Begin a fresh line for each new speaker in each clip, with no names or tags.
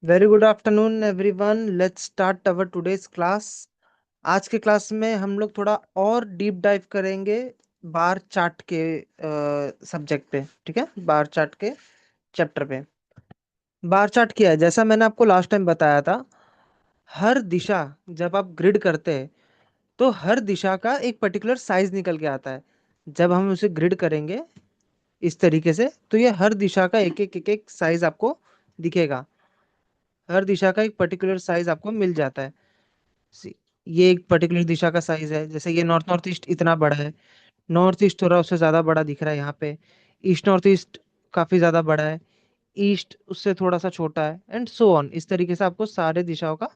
Very good afternoon everyone. Let's start our today's class. आज के class में हम लोग थोड़ा और डीप डाइव करेंगे बार चार्ट के सब्जेक्ट पे। ठीक है, बार चार्ट के चैप्टर पे। बार चार्ट क्या है, जैसा मैंने आपको लास्ट टाइम बताया था, हर दिशा जब आप ग्रिड करते हैं तो हर दिशा का एक पर्टिकुलर साइज निकल के आता है। जब हम उसे ग्रिड करेंगे इस तरीके से तो ये हर दिशा का एक एक साइज आपको दिखेगा। हर दिशा का एक पर्टिकुलर साइज आपको मिल जाता है। सी- ये एक पर्टिकुलर दिशा का साइज है। जैसे ये नॉर्थ नॉर्थ ईस्ट इतना बड़ा है, नॉर्थ ईस्ट थोड़ा उससे ज्यादा बड़ा दिख रहा है यहाँ पे, ईस्ट नॉर्थ ईस्ट काफी ज्यादा बड़ा है, ईस्ट उससे थोड़ा सा छोटा है, एंड सो ऑन। इस तरीके से आपको सारे दिशाओं का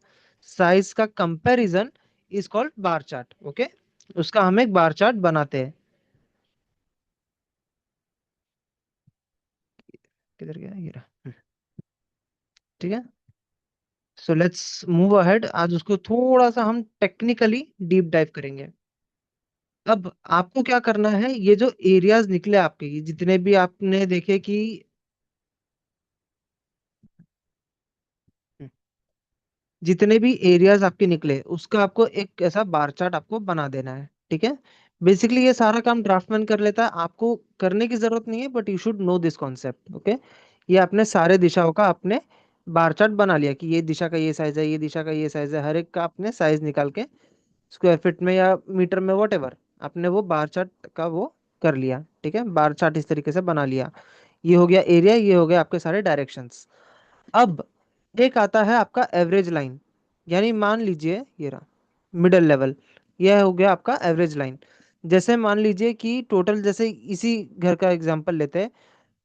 साइज का comparison is called bar chart. Okay, उसका हम एक बार चार्ट बनाते हैं। किधर गया ये रहा। ठीक है, सो लेट्स मूव अहेड। आज उसको थोड़ा सा हम टेक्निकली डीप डाइव करेंगे। अब आपको क्या करना है, ये जो एरियाज निकले आपके, ये जितने भी आपने देखे कि जितने भी एरियाज आपके निकले उसका आपको एक ऐसा बार चार्ट आपको बना देना है। ठीक है, बेसिकली ये सारा काम ड्राफ्टमैन कर लेता है, आपको करने की जरूरत नहीं है, but you should know this concept. Okay, ये आपने सारे दिशाओं का आपने बार चार्ट बना लिया कि ये दिशा का ये साइज है, ये दिशा का ये साइज है, हर एक का आपने साइज निकाल के स्क्वायर फीट में या मीटर में वॉट एवर आपने वो बार चार्ट का वो कर लिया। ठीक है, बार चार्ट इस तरीके से बना लिया। ये हो गया एरिया, ये हो गया आपके सारे डायरेक्शंस। अब एक आता है आपका एवरेज लाइन, यानी मान लीजिए ये रहा मिडल लेवल, यह हो गया आपका एवरेज लाइन। जैसे मान लीजिए कि टोटल, जैसे इसी घर का एग्जांपल लेते हैं,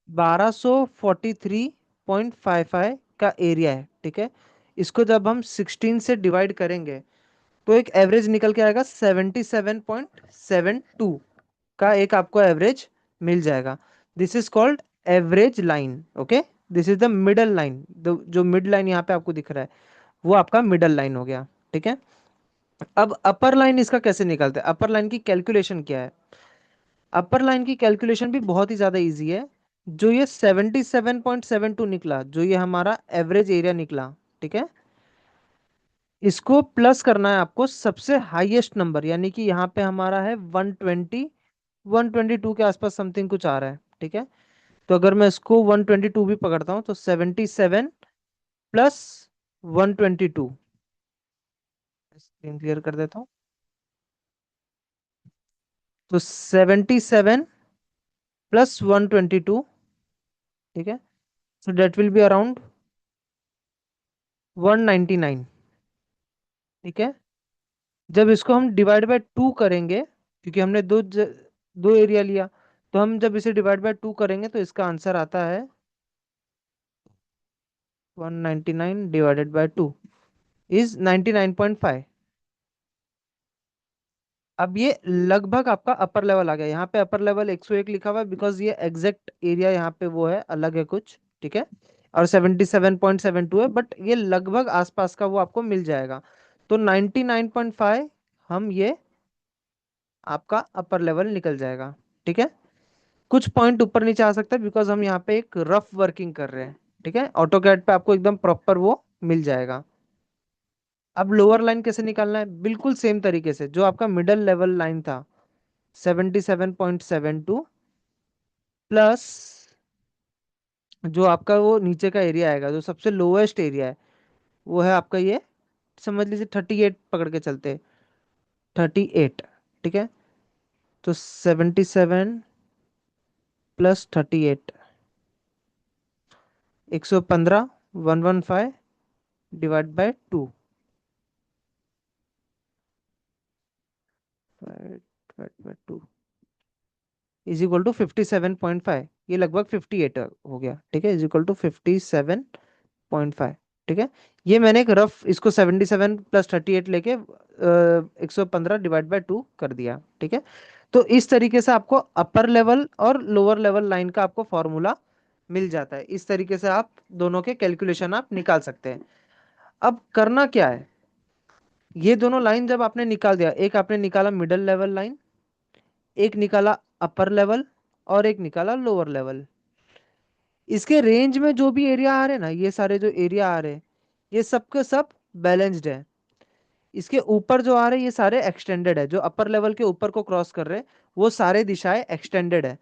1243.55 का एरिया है। ठीक है, इसको जब हम 16 से डिवाइड करेंगे तो एक एवरेज निकल के आएगा 77.72 का एक आपको एवरेज मिल जाएगा। This is called average line. Okay, this is the middle line. जो मिड लाइन यहाँ पे आपको दिख रहा है वो आपका मिडल लाइन हो गया। ठीक है, अब अपर लाइन इसका कैसे निकलता है, अपर लाइन की कैलकुलेशन क्या है। अपर लाइन की कैलकुलेशन भी बहुत ही ज्यादा इजी है। जो ये 77.72 निकला, जो ये हमारा एवरेज एरिया निकला, ठीक है, इसको प्लस करना है आपको सबसे हाईएस्ट नंबर, यानी कि यहाँ पे हमारा है 120, 122 के आसपास समथिंग कुछ आ रहा है। ठीक है, तो अगर मैं इसको 122 भी पकड़ता हूँ तो 77 प्लस 122, स्क्रीन क्लियर कर देता हूँ। तो 77 प्लस 122, ठीक है, सो डेट विल बी अराउंड 199। ठीक है, जब इसको हम डिवाइड बाय टू करेंगे, क्योंकि हमने दो एरिया लिया, तो हम जब इसे डिवाइड बाय टू करेंगे तो इसका आंसर आता है 199 डिवाइडेड बाय टू इज 99.5। अब ये लगभग आपका अपर लेवल आ गया। यहाँ पे अपर लेवल 101 लिखा हुआ है बिकॉज ये एग्जैक्ट एरिया यहाँ पे वो है, अलग है कुछ। ठीक है, और 77.72 है, बट ये लगभग आसपास का वो आपको मिल जाएगा। तो 99.5 हम ये आपका अपर लेवल निकल जाएगा। ठीक है, कुछ पॉइंट ऊपर नीचे आ सकता है बिकॉज हम यहाँ पे एक रफ वर्किंग कर रहे हैं। ठीक है, ऑटो कैड पे आपको एकदम प्रॉपर वो मिल जाएगा। अब लोअर लाइन कैसे निकालना है, बिल्कुल सेम तरीके से जो आपका मिडल लेवल लाइन था 77.72 प्लस जो आपका वो नीचे का एरिया आएगा, जो सबसे लोएस्ट एरिया है, वो है आपका ये, समझ लीजिए 38 पकड़ के चलते, 38। ठीक है, तो 77 plus 38, 115, 115 divide by two, divide by two is equal to 57.5। ये लगभग 58 हो गया। ठीक है, इज इक्वल टू 57.5। ठीक है, ये मैंने एक रफ इसको 77 प्लस 38 लेके 115 डिवाइड बाय टू कर दिया। ठीक है, तो इस तरीके से आपको अपर लेवल और लोअर लेवल लाइन का आपको फॉर्मूला मिल जाता है। इस तरीके से आप दोनों के कैलकुलेशन आप निकाल सकते हैं। अब करना क्या है, ये दोनों लाइन जब आपने निकाल दिया, एक आपने निकाला मिडल लेवल लाइन, एक निकाला अपर लेवल, और एक निकाला लोअर लेवल, इसके रेंज में जो भी एरिया आ रहे हैं ना, ये सारे जो एरिया आ रहे हैं, ये सब के सब बैलेंस्ड है। इसके ऊपर जो आ रहे हैं ये सारे एक्सटेंडेड है, जो अपर लेवल के ऊपर को क्रॉस कर रहे हैं वो सारे दिशाएं एक्सटेंडेड है।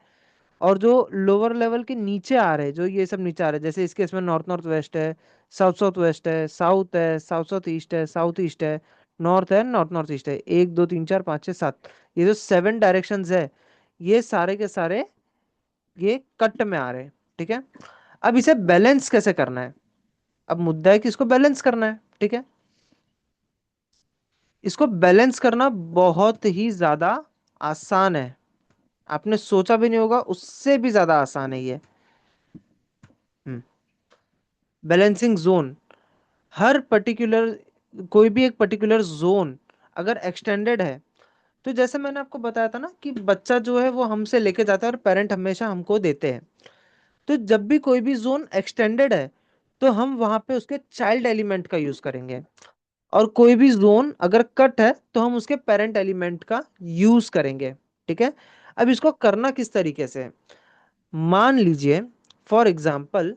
और जो लोअर लेवल के नीचे आ रहे हैं, जो ये सब नीचे आ रहे हैं, जैसे इसके इसमें नॉर्थ नॉर्थ वेस्ट है, साउथ साउथ वेस्ट है, साउथ साउथ ईस्ट है, नॉर्थ है, नॉर्थ नॉर्थ ईस्ट है, 1 2 3 4 5 6 7, ये जो 7 डायरेक्शंस है, ये सारे के सारे ये कट में आ रहे हैं। ठीक है। अब इसे बैलेंस कैसे करना है? अब मुद्दा है कि इसको बैलेंस करना है। ठीक है। इसको बैलेंस करना बहुत ही ज्यादा आसान है। आपने सोचा भी नहीं होगा, उससे भी ज्यादा आसान है ये। हम्म बैलेंसिंग जोन, हर पर्टिकुलर, कोई भी एक पर्टिकुलर जोन अगर एक्सटेंडेड है, तो जैसे मैंने आपको बताया था ना कि बच्चा जो है वो हमसे लेके जाता है और पेरेंट हमेशा हमको देते हैं। तो जब भी कोई भी जोन एक्सटेंडेड है तो हम वहां पे उसके चाइल्ड एलिमेंट का यूज करेंगे, और कोई भी जोन अगर कट है तो हम उसके पेरेंट एलिमेंट का यूज करेंगे। ठीक है। अब इसको करना किस तरीके से? मान लीजिए फॉर एग्जाम्पल,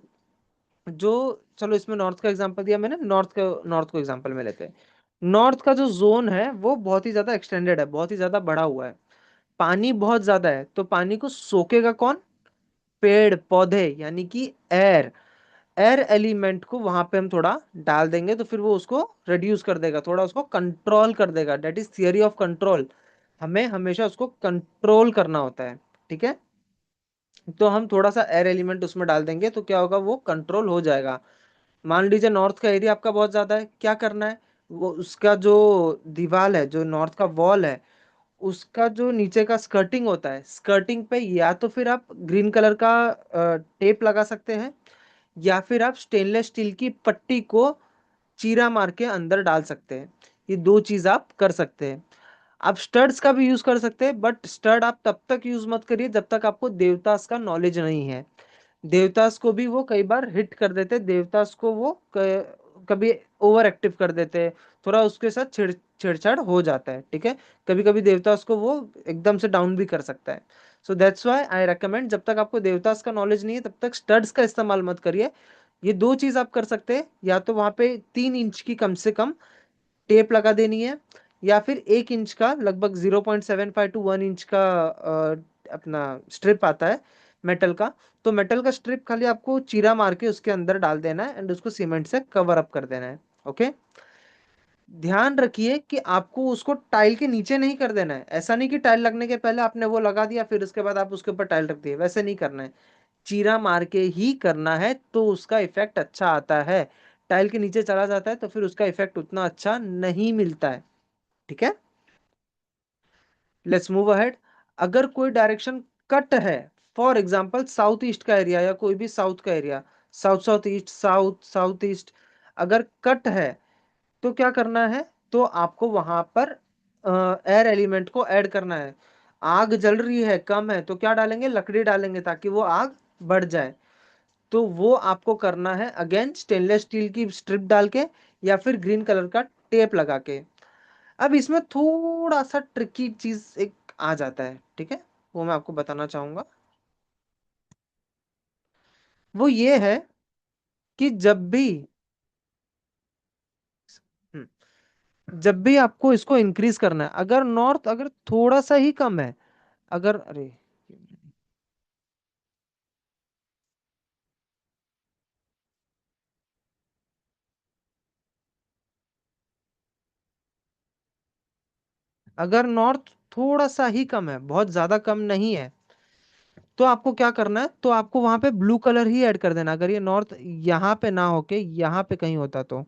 जो, चलो इसमें नॉर्थ का एग्जांपल दिया मैंने, नॉर्थ को एग्जांपल में लेते हैं। नॉर्थ का जो जोन है वो बहुत ही ज्यादा एक्सटेंडेड है, बहुत ही ज्यादा बड़ा हुआ है, पानी बहुत ज्यादा है, तो पानी को सोखेगा कौन? पेड़ पौधे, यानी कि एयर। एयर एलिमेंट को वहां पे हम थोड़ा डाल देंगे तो फिर वो उसको रिड्यूस कर देगा, थोड़ा उसको कंट्रोल कर देगा। That is theory of control. हमें हमेशा उसको कंट्रोल करना होता है। ठीक है। तो हम थोड़ा सा एयर एलिमेंट उसमें डाल देंगे तो क्या होगा, वो कंट्रोल हो जाएगा। मान लीजिए नॉर्थ का एरिया आपका बहुत ज्यादा है, क्या करना है? वो उसका जो दीवार है, जो नॉर्थ का वॉल है, उसका जो नीचे का स्कर्टिंग होता है, स्कर्टिंग पे या तो फिर आप ग्रीन कलर का टेप लगा सकते हैं, या फिर आप स्टेनलेस स्टील की पट्टी को चीरा मार के अंदर डाल सकते हैं। ये दो चीज आप कर सकते हैं। आप स्टड्स का भी यूज कर सकते हैं, बट स्टड आप तब तक यूज मत करिए जब तक आपको देवतास का नॉलेज नहीं है। देवतास को भी वो कई बार हिट कर देते, देवतास को वो कभी ओवर एक्टिव कर देते, थोड़ा उसके साथ छेड़छाड़ हो जाता है। ठीक है। कभी कभी देवतास को वो एकदम से डाउन भी कर सकता है। So that's why I recommend, जब तक आपको देवतास का नॉलेज नहीं है तब तक स्टड्स का इस्तेमाल मत करिए। ये दो चीज आप कर सकते हैं, या तो वहां पे 3 इंच की कम से कम टेप लगा देनी है, या फिर 1 इंच का, लगभग 0.75 to 1 इंच का अपना स्ट्रिप आता है मेटल का। तो मेटल का स्ट्रिप खाली आपको चीरा मार के उसके अंदर डाल देना है एंड उसको सीमेंट से कवर अप कर देना है। ओके। ध्यान रखिए कि आपको उसको टाइल के नीचे नहीं कर देना है। ऐसा नहीं कि टाइल लगने के पहले आपने वो लगा दिया फिर उसके बाद आप उसके ऊपर टाइल रख दिए, वैसे नहीं करना है। चीरा मार के ही करना है तो उसका इफेक्ट अच्छा आता है। टाइल के नीचे चला जाता है तो फिर उसका इफेक्ट उतना अच्छा नहीं मिलता है। ठीक है। Let's move ahead. अगर कोई डायरेक्शन कट है, फॉर एग्जांपल साउथ ईस्ट का एरिया या कोई भी साउथ का area, south south east, south south east, अगर कट है तो क्या करना है? तो आपको वहां पर एयर एलिमेंट को ऐड करना है। आग जल रही है, कम है, तो क्या डालेंगे? लकड़ी डालेंगे ताकि वो आग बढ़ जाए। तो वो आपको करना है अगेन स्टेनलेस स्टील की स्ट्रिप डाल के, या फिर ग्रीन कलर का टेप लगा के। अब इसमें थोड़ा सा ट्रिकी चीज एक आ जाता है। ठीक है। वो मैं आपको बताना चाहूंगा। वो ये है कि जब भी आपको इसको इंक्रीज करना है, अगर नॉर्थ अगर थोड़ा सा ही कम है, अगर, अरे, अगर नॉर्थ थोड़ा सा ही कम है, बहुत ज्यादा कम नहीं है, तो आपको क्या करना है? तो आपको वहां पे ब्लू कलर ही ऐड कर देना। अगर ये नॉर्थ यहाँ पे ना होके यहाँ पे कहीं होता तो,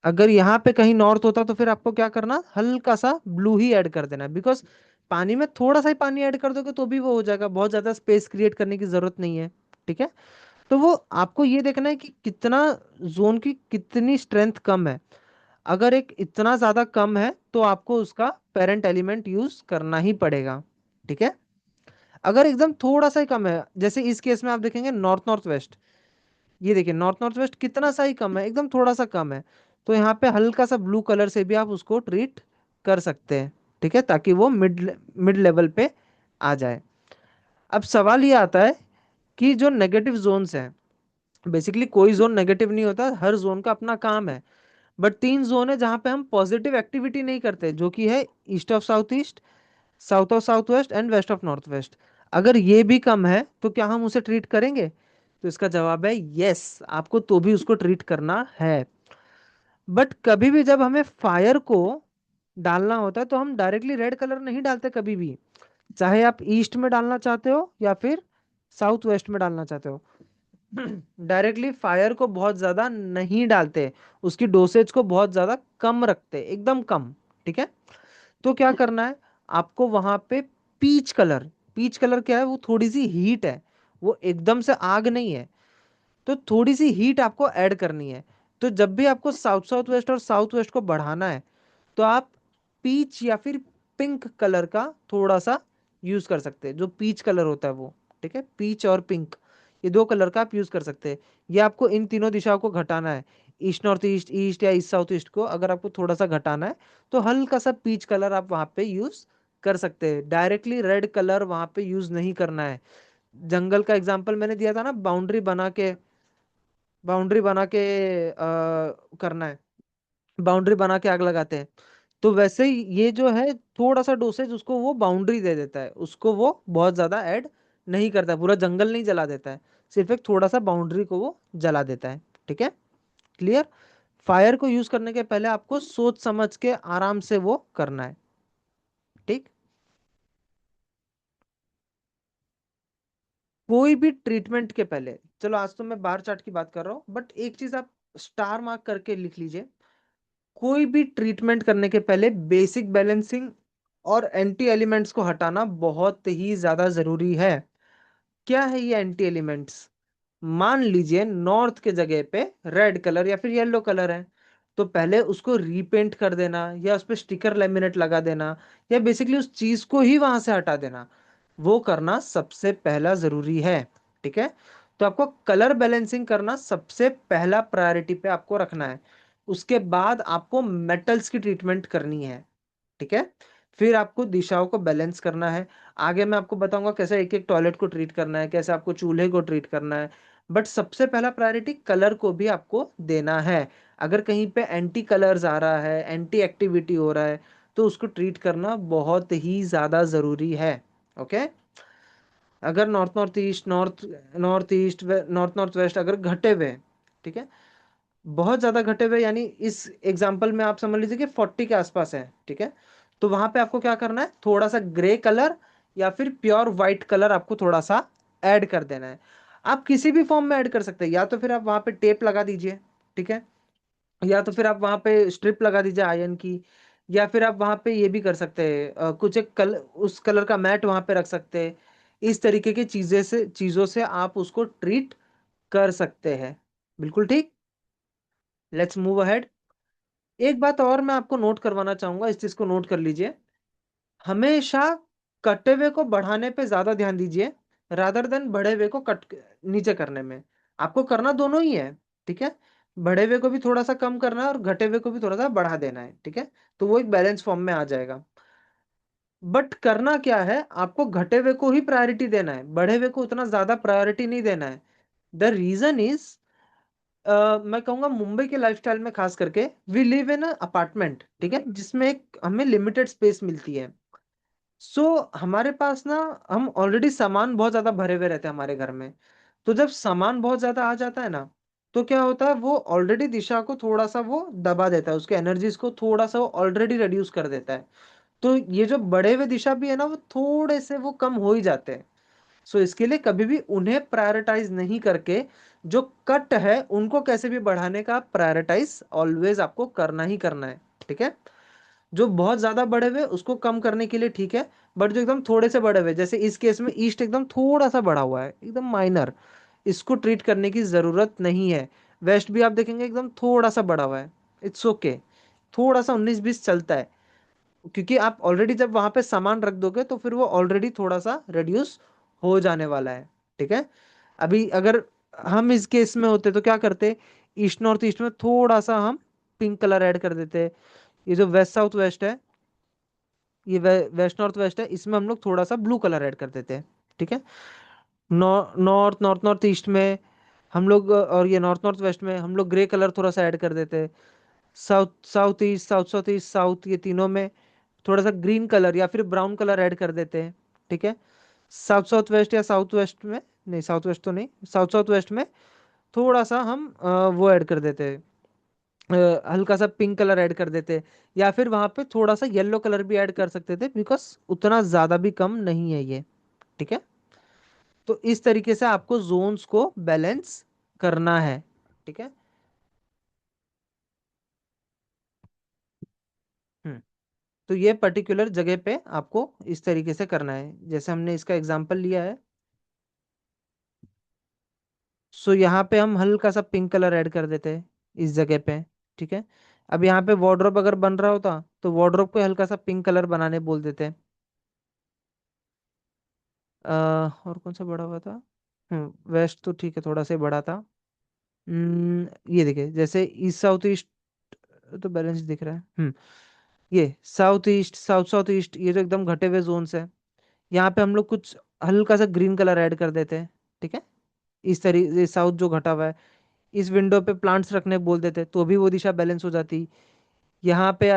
अगर यहाँ पे कहीं नॉर्थ होता तो फिर आपको क्या करना? हल्का सा ब्लू ही ऐड कर देना, बिकॉज पानी में थोड़ा सा ही पानी ऐड कर दोगे तो भी वो हो जाएगा, बहुत ज्यादा स्पेस क्रिएट करने की जरूरत नहीं है। ठीक है। तो वो आपको ये देखना है कि कितना, जोन की कितनी स्ट्रेंथ कम है। अगर एक इतना ज्यादा कम है तो आपको उसका पेरेंट एलिमेंट यूज करना ही पड़ेगा। ठीक है। अगर एकदम थोड़ा सा ही कम है, जैसे इस केस में आप देखेंगे नॉर्थ नॉर्थ वेस्ट, ये देखिए नॉर्थ नॉर्थ वेस्ट कितना सा ही कम है, एकदम थोड़ा सा कम है, तो यहाँ पे हल्का सा ब्लू कलर से भी आप उसको ट्रीट कर सकते हैं। ठीक है, ताकि वो मिड मिड लेवल पे आ जाए। अब सवाल ये आता है कि जो नेगेटिव जोन्स हैं, बेसिकली कोई जोन नेगेटिव नहीं होता, हर जोन का अपना काम है। बट 3 जोन है जहां पे हम पॉजिटिव एक्टिविटी नहीं करते, जो कि है east of south east, south of south west and west of north west. अगर ये भी कम है तो क्या हम उसे ट्रीट करेंगे? तो इसका जवाब है यस, आपको तो भी उसको ट्रीट करना है। बट कभी भी जब हमें फायर को डालना होता है तो हम डायरेक्टली रेड कलर नहीं डालते कभी भी, चाहे आप ईस्ट में डालना चाहते हो या फिर साउथ वेस्ट में डालना चाहते हो। डायरेक्टली फायर को बहुत ज्यादा नहीं डालते, उसकी डोसेज को बहुत ज्यादा कम रखते, एकदम कम। ठीक है, तो क्या करना है आपको वहां पे? पीच कलर, पीच कलर क्या है? वो थोड़ी सी हीट है, वो एकदम से आग नहीं है, तो थोड़ी सी हीट आपको ऐड करनी है। तो जब भी आपको साउथ साउथ वेस्ट और साउथ वेस्ट को बढ़ाना है तो आप पीच या फिर पिंक कलर का थोड़ा सा यूज कर सकते हैं, जो पीच कलर होता है वो। ठीक है, पीच और पिंक, ये 2 कलर का आप यूज कर सकते हैं। ये आपको इन तीनों दिशाओं को घटाना है, ईस्ट नॉर्थ ईस्ट, ईस्ट या ईस्ट साउथ ईस्ट को अगर आपको थोड़ा सा घटाना है तो हल्का सा पीच कलर आप वहां पे यूज कर सकते हैं। डायरेक्टली रेड कलर वहां पे यूज नहीं करना है। जंगल का एग्जांपल मैंने दिया था ना, बाउंड्री बना के, बाउंड्री बना के करना है, बाउंड्री बना के आग लगाते हैं। तो वैसे ही ये जो है थोड़ा सा डोसेज उसको वो बाउंड्री दे देता है, उसको वो बहुत ज्यादा ऐड नहीं करता, पूरा जंगल नहीं जला देता है, सिर्फ एक थोड़ा सा बाउंड्री को वो जला देता है। ठीक है, क्लियर? फायर को यूज करने के पहले आपको सोच समझ के आराम से वो करना है। ठीक, कोई भी ट्रीटमेंट के पहले, चलो आज तो मैं बार चार्ट की बात कर रहा हूँ, बट एक चीज आप स्टार मार्क करके लिख लीजिए, कोई भी ट्रीटमेंट करने के पहले बेसिक बैलेंसिंग और एंटी एलिमेंट्स को हटाना बहुत ही ज्यादा जरूरी है। क्या है ये एंटी एलिमेंट्स? मान लीजिए नॉर्थ के जगह पे रेड कलर या फिर येलो कलर है, तो पहले उसको रीपेंट कर देना या उस पर स्टिकर लेमिनेट लगा देना या बेसिकली उस चीज को ही वहां से हटा देना, वो करना सबसे पहला जरूरी है। ठीक है, तो आपको कलर बैलेंसिंग करना सबसे पहला प्रायोरिटी पे आपको रखना है। उसके बाद आपको मेटल्स की ट्रीटमेंट करनी है। ठीक है, फिर आपको दिशाओं को बैलेंस करना है। आगे मैं आपको बताऊंगा कैसे एक एक टॉयलेट को ट्रीट करना है, कैसे आपको चूल्हे को ट्रीट करना है। बट सबसे पहला प्रायोरिटी कलर को भी आपको देना है। अगर कहीं पे एंटी कलर्स आ रहा है, एंटी एक्टिविटी हो रहा है, तो उसको ट्रीट करना बहुत ही ज्यादा जरूरी है। ओके, अगर north north east, north east, north north west अगर घटे हुए हैं, ठीक है, बहुत ज्यादा घटे हुए, यानी इस एग्जाम्पल में आप समझ लीजिए कि 40 के आसपास है। ठीक है, तो वहां पे आपको क्या करना है? थोड़ा सा ग्रे कलर या फिर प्योर व्हाइट कलर आपको थोड़ा सा ऐड कर देना है। आप किसी भी फॉर्म में ऐड कर सकते हैं, या तो फिर आप वहां पे टेप लगा दीजिए, ठीक है, या तो फिर आप वहां पे स्ट्रिप लगा दीजिए आयरन की, या फिर आप वहां पे ये भी कर सकते हैं, कुछ एक उस कलर का मैट वहां पे रख सकते हैं। इस तरीके की चीजों से आप उसको ट्रीट कर सकते हैं। बिल्कुल ठीक, लेट्स मूव अहेड। एक बात और मैं आपको नोट करवाना चाहूंगा, इस चीज को नोट कर लीजिए, हमेशा कटे हुए को बढ़ाने पे ज्यादा ध्यान दीजिए रादर देन बढ़े हुए को कट नीचे करने में। आपको करना दोनों ही है। ठीक है, बढ़े हुए को भी थोड़ा सा कम करना है और घटे हुए को भी थोड़ा सा बढ़ा देना है। ठीक है, तो वो एक बैलेंस फॉर्म में आ जाएगा। बट करना क्या है, आपको घटे हुए को ही प्रायोरिटी देना है, बढ़े हुए को उतना ज्यादा प्रायोरिटी नहीं देना है। द रीजन इज, मैं कहूंगा मुंबई के लाइफस्टाइल में खास करके, वी लिव इन अपार्टमेंट, ठीक है, जिसमें एक हमें लिमिटेड स्पेस मिलती है। सो हमारे पास ना, हम ऑलरेडी सामान बहुत ज्यादा भरे हुए रहते हैं हमारे घर में। तो जब सामान बहुत ज्यादा आ जाता है ना, तो क्या होता है, वो ऑलरेडी दिशा को थोड़ा सा वो दबा देता है, उसके एनर्जीज को थोड़ा सा वो ऑलरेडी रिड्यूस कर देता है। तो ये जो बड़े हुए दिशा भी है ना, वो थोड़े से वो कम हो ही जाते हैं। सो इसके लिए कभी भी उन्हें प्रायोरिटाइज नहीं करके जो कट है उनको कैसे भी बढ़ाने का प्रायोरिटाइज ऑलवेज आपको करना ही करना है। ठीक है, जो बहुत ज्यादा बढ़े हुए उसको कम करने के लिए ठीक है, बट जो एकदम थोड़े से बढ़े हुए, जैसे इस केस में ईस्ट एकदम थोड़ा सा बढ़ा हुआ है, एकदम माइनर, इसको ट्रीट करने की जरूरत नहीं है। वेस्ट भी आप देखेंगे एकदम थोड़ा सा बढ़ा हुआ है, इट्स ओके, थोड़ा सा 19-20 चलता है, क्योंकि आप ऑलरेडी जब वहां पे सामान रख दोगे तो फिर वो ऑलरेडी थोड़ा सा रिड्यूस हो जाने वाला है। ठीक है, अभी अगर हम इस केस में होते तो क्या करते, ईस्ट नॉर्थ ईस्ट में थोड़ा सा हम पिंक कलर ऐड कर देते। ये जो वेस्ट साउथ वेस्ट है, ये वेस्ट नॉर्थ वेस्ट है, इसमें हम लोग थोड़ा सा ब्लू कलर ऐड कर देते हैं। ठीक है, नॉर्थ नॉर्थ नॉर्थ ईस्ट में हम लोग और ये नॉर्थ नॉर्थ वेस्ट में हम लोग ग्रे कलर थोड़ा सा ऐड कर देते हैं। South south east, south south east, south, ये तीनों में थोड़ा सा ग्रीन कलर या फिर ब्राउन कलर ऐड कर देते हैं। ठीक है। साउथ साउथ वेस्ट या साउथ वेस्ट में, नहीं साउथ वेस्ट तो नहीं, साउथ साउथ वेस्ट में थोड़ा सा हम वो ऐड कर देते हैं, हल्का सा पिंक कलर ऐड कर देते हैं, या फिर वहां पे थोड़ा सा येलो कलर भी ऐड कर सकते थे, बिकॉज उतना ज्यादा भी कम नहीं है ये। ठीक है। तो इस तरीके से आपको जोन्स को बैलेंस करना है। ठीक है। हम्म। तो ये पर्टिकुलर जगह पे आपको इस तरीके से करना है, जैसे हमने इसका एग्जांपल लिया है। सो यहाँ पे हम हल्का सा पिंक कलर ऐड कर देते हैं इस जगह पे। ठीक है। अब यहाँ पे वार्डरोब अगर बन रहा होता तो वार्डरोब को हल्का सा पिंक कलर बनाने बोल देते। और कौन सा बड़ा हुआ था? वेस्ट तो ठीक है, थोड़ा सा ही बड़ा था। ये देखिए, जैसे ईस्ट साउथ ईस्ट तो बैलेंस दिख रहा है। ये south east, south south east, ये जो एकदम घटे हुए जोन्स है, यहाँ पे हम लोग कुछ हल्का सा ग्रीन कलर ऐड कर देते हैं। ठीक है। इस तरीके साउथ जो घटा हुआ है, इस विंडो पे प्लांट्स रखने बोल देते तो भी वो दिशा बैलेंस हो जाती। यहाँ पे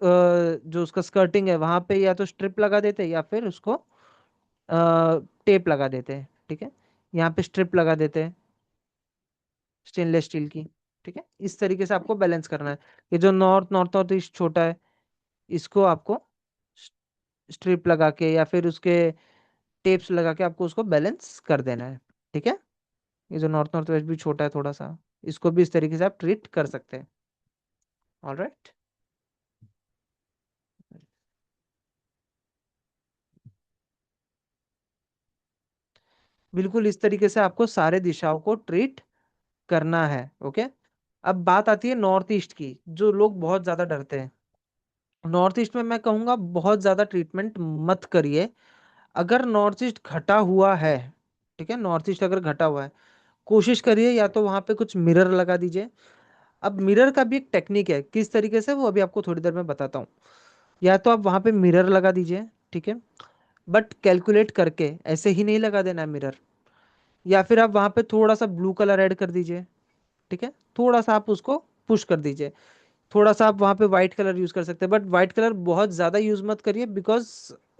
जो उसका स्कर्टिंग है वहां पे या तो स्ट्रिप लगा देते या फिर उसको टेप लगा देते हैं। ठीक है। यहाँ पे स्ट्रिप लगा देते हैं स्टेनलेस स्टील की। ठीक है। इस तरीके से आपको बैलेंस करना है। ये जो नॉर्थ नॉर्थ नॉर्थ ईस्ट छोटा है, इसको आपको स्ट्रिप लगा के या फिर उसके टेप्स लगा के आपको उसको बैलेंस कर देना है। ठीक है। ये जो नॉर्थ नॉर्थ वेस्ट भी छोटा है थोड़ा सा, इसको भी इस तरीके से आप ट्रीट कर सकते हैं। ऑलराइट। बिल्कुल इस तरीके से आपको सारे दिशाओं को ट्रीट करना है। ओके। अब बात आती है नॉर्थ ईस्ट की, जो लोग बहुत ज्यादा डरते हैं। नॉर्थ ईस्ट में मैं कहूंगा बहुत ज्यादा ट्रीटमेंट मत करिए। अगर नॉर्थ ईस्ट घटा हुआ है, ठीक है, नॉर्थ ईस्ट अगर घटा हुआ है, कोशिश करिए या तो वहां पे कुछ मिरर लगा दीजिए। अब मिरर का भी एक टेक्निक है, किस तरीके से वो अभी आपको थोड़ी देर में बताता हूँ। या तो आप वहां पे मिरर लगा दीजिए। ठीक है। बट कैलकुलेट करके, ऐसे ही नहीं लगा देना है मिरर। या फिर आप वहां पे थोड़ा सा ब्लू कलर ऐड कर दीजिए। ठीक है। थोड़ा सा आप उसको पुश कर दीजिए। थोड़ा सा आप वहां पे व्हाइट कलर यूज कर सकते हैं, बट व्हाइट कलर बहुत ज्यादा यूज मत करिए, बिकॉज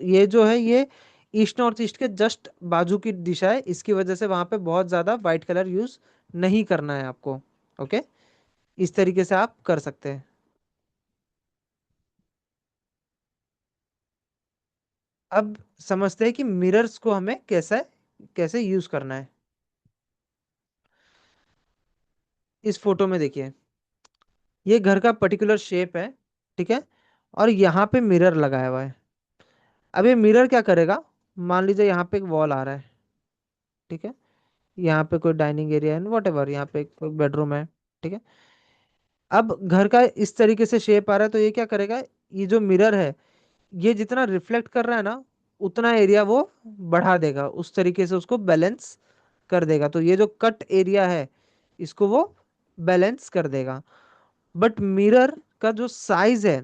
ये जो है ये ईस्ट नॉर्थ ईस्ट के जस्ट बाजू की दिशा है, इसकी वजह से वहां पे बहुत ज्यादा व्हाइट कलर यूज नहीं करना है आपको। ओके। इस तरीके से आप कर सकते हैं। अब समझते हैं कि मिरर्स को हमें कैसे कैसे यूज करना है। इस फोटो में देखिए, ये घर का पर्टिकुलर शेप है। ठीक है। और यहाँ पे मिरर लगाया हुआ है। अब ये मिरर क्या करेगा? मान लीजिए यहाँ पे एक वॉल आ रहा है। ठीक है। यहाँ पे कोई डाइनिंग एरिया है, वॉट एवर, यहाँ पे कोई बेडरूम है। ठीक है। अब घर का इस तरीके से शेप आ रहा है, तो ये क्या करेगा? ये जो मिरर है, ये जितना रिफ्लेक्ट कर रहा है ना, उतना एरिया वो बढ़ा देगा, उस तरीके से उसको बैलेंस कर देगा। तो ये जो कट एरिया है, इसको वो बैलेंस कर देगा। बट मिरर का जो साइज है,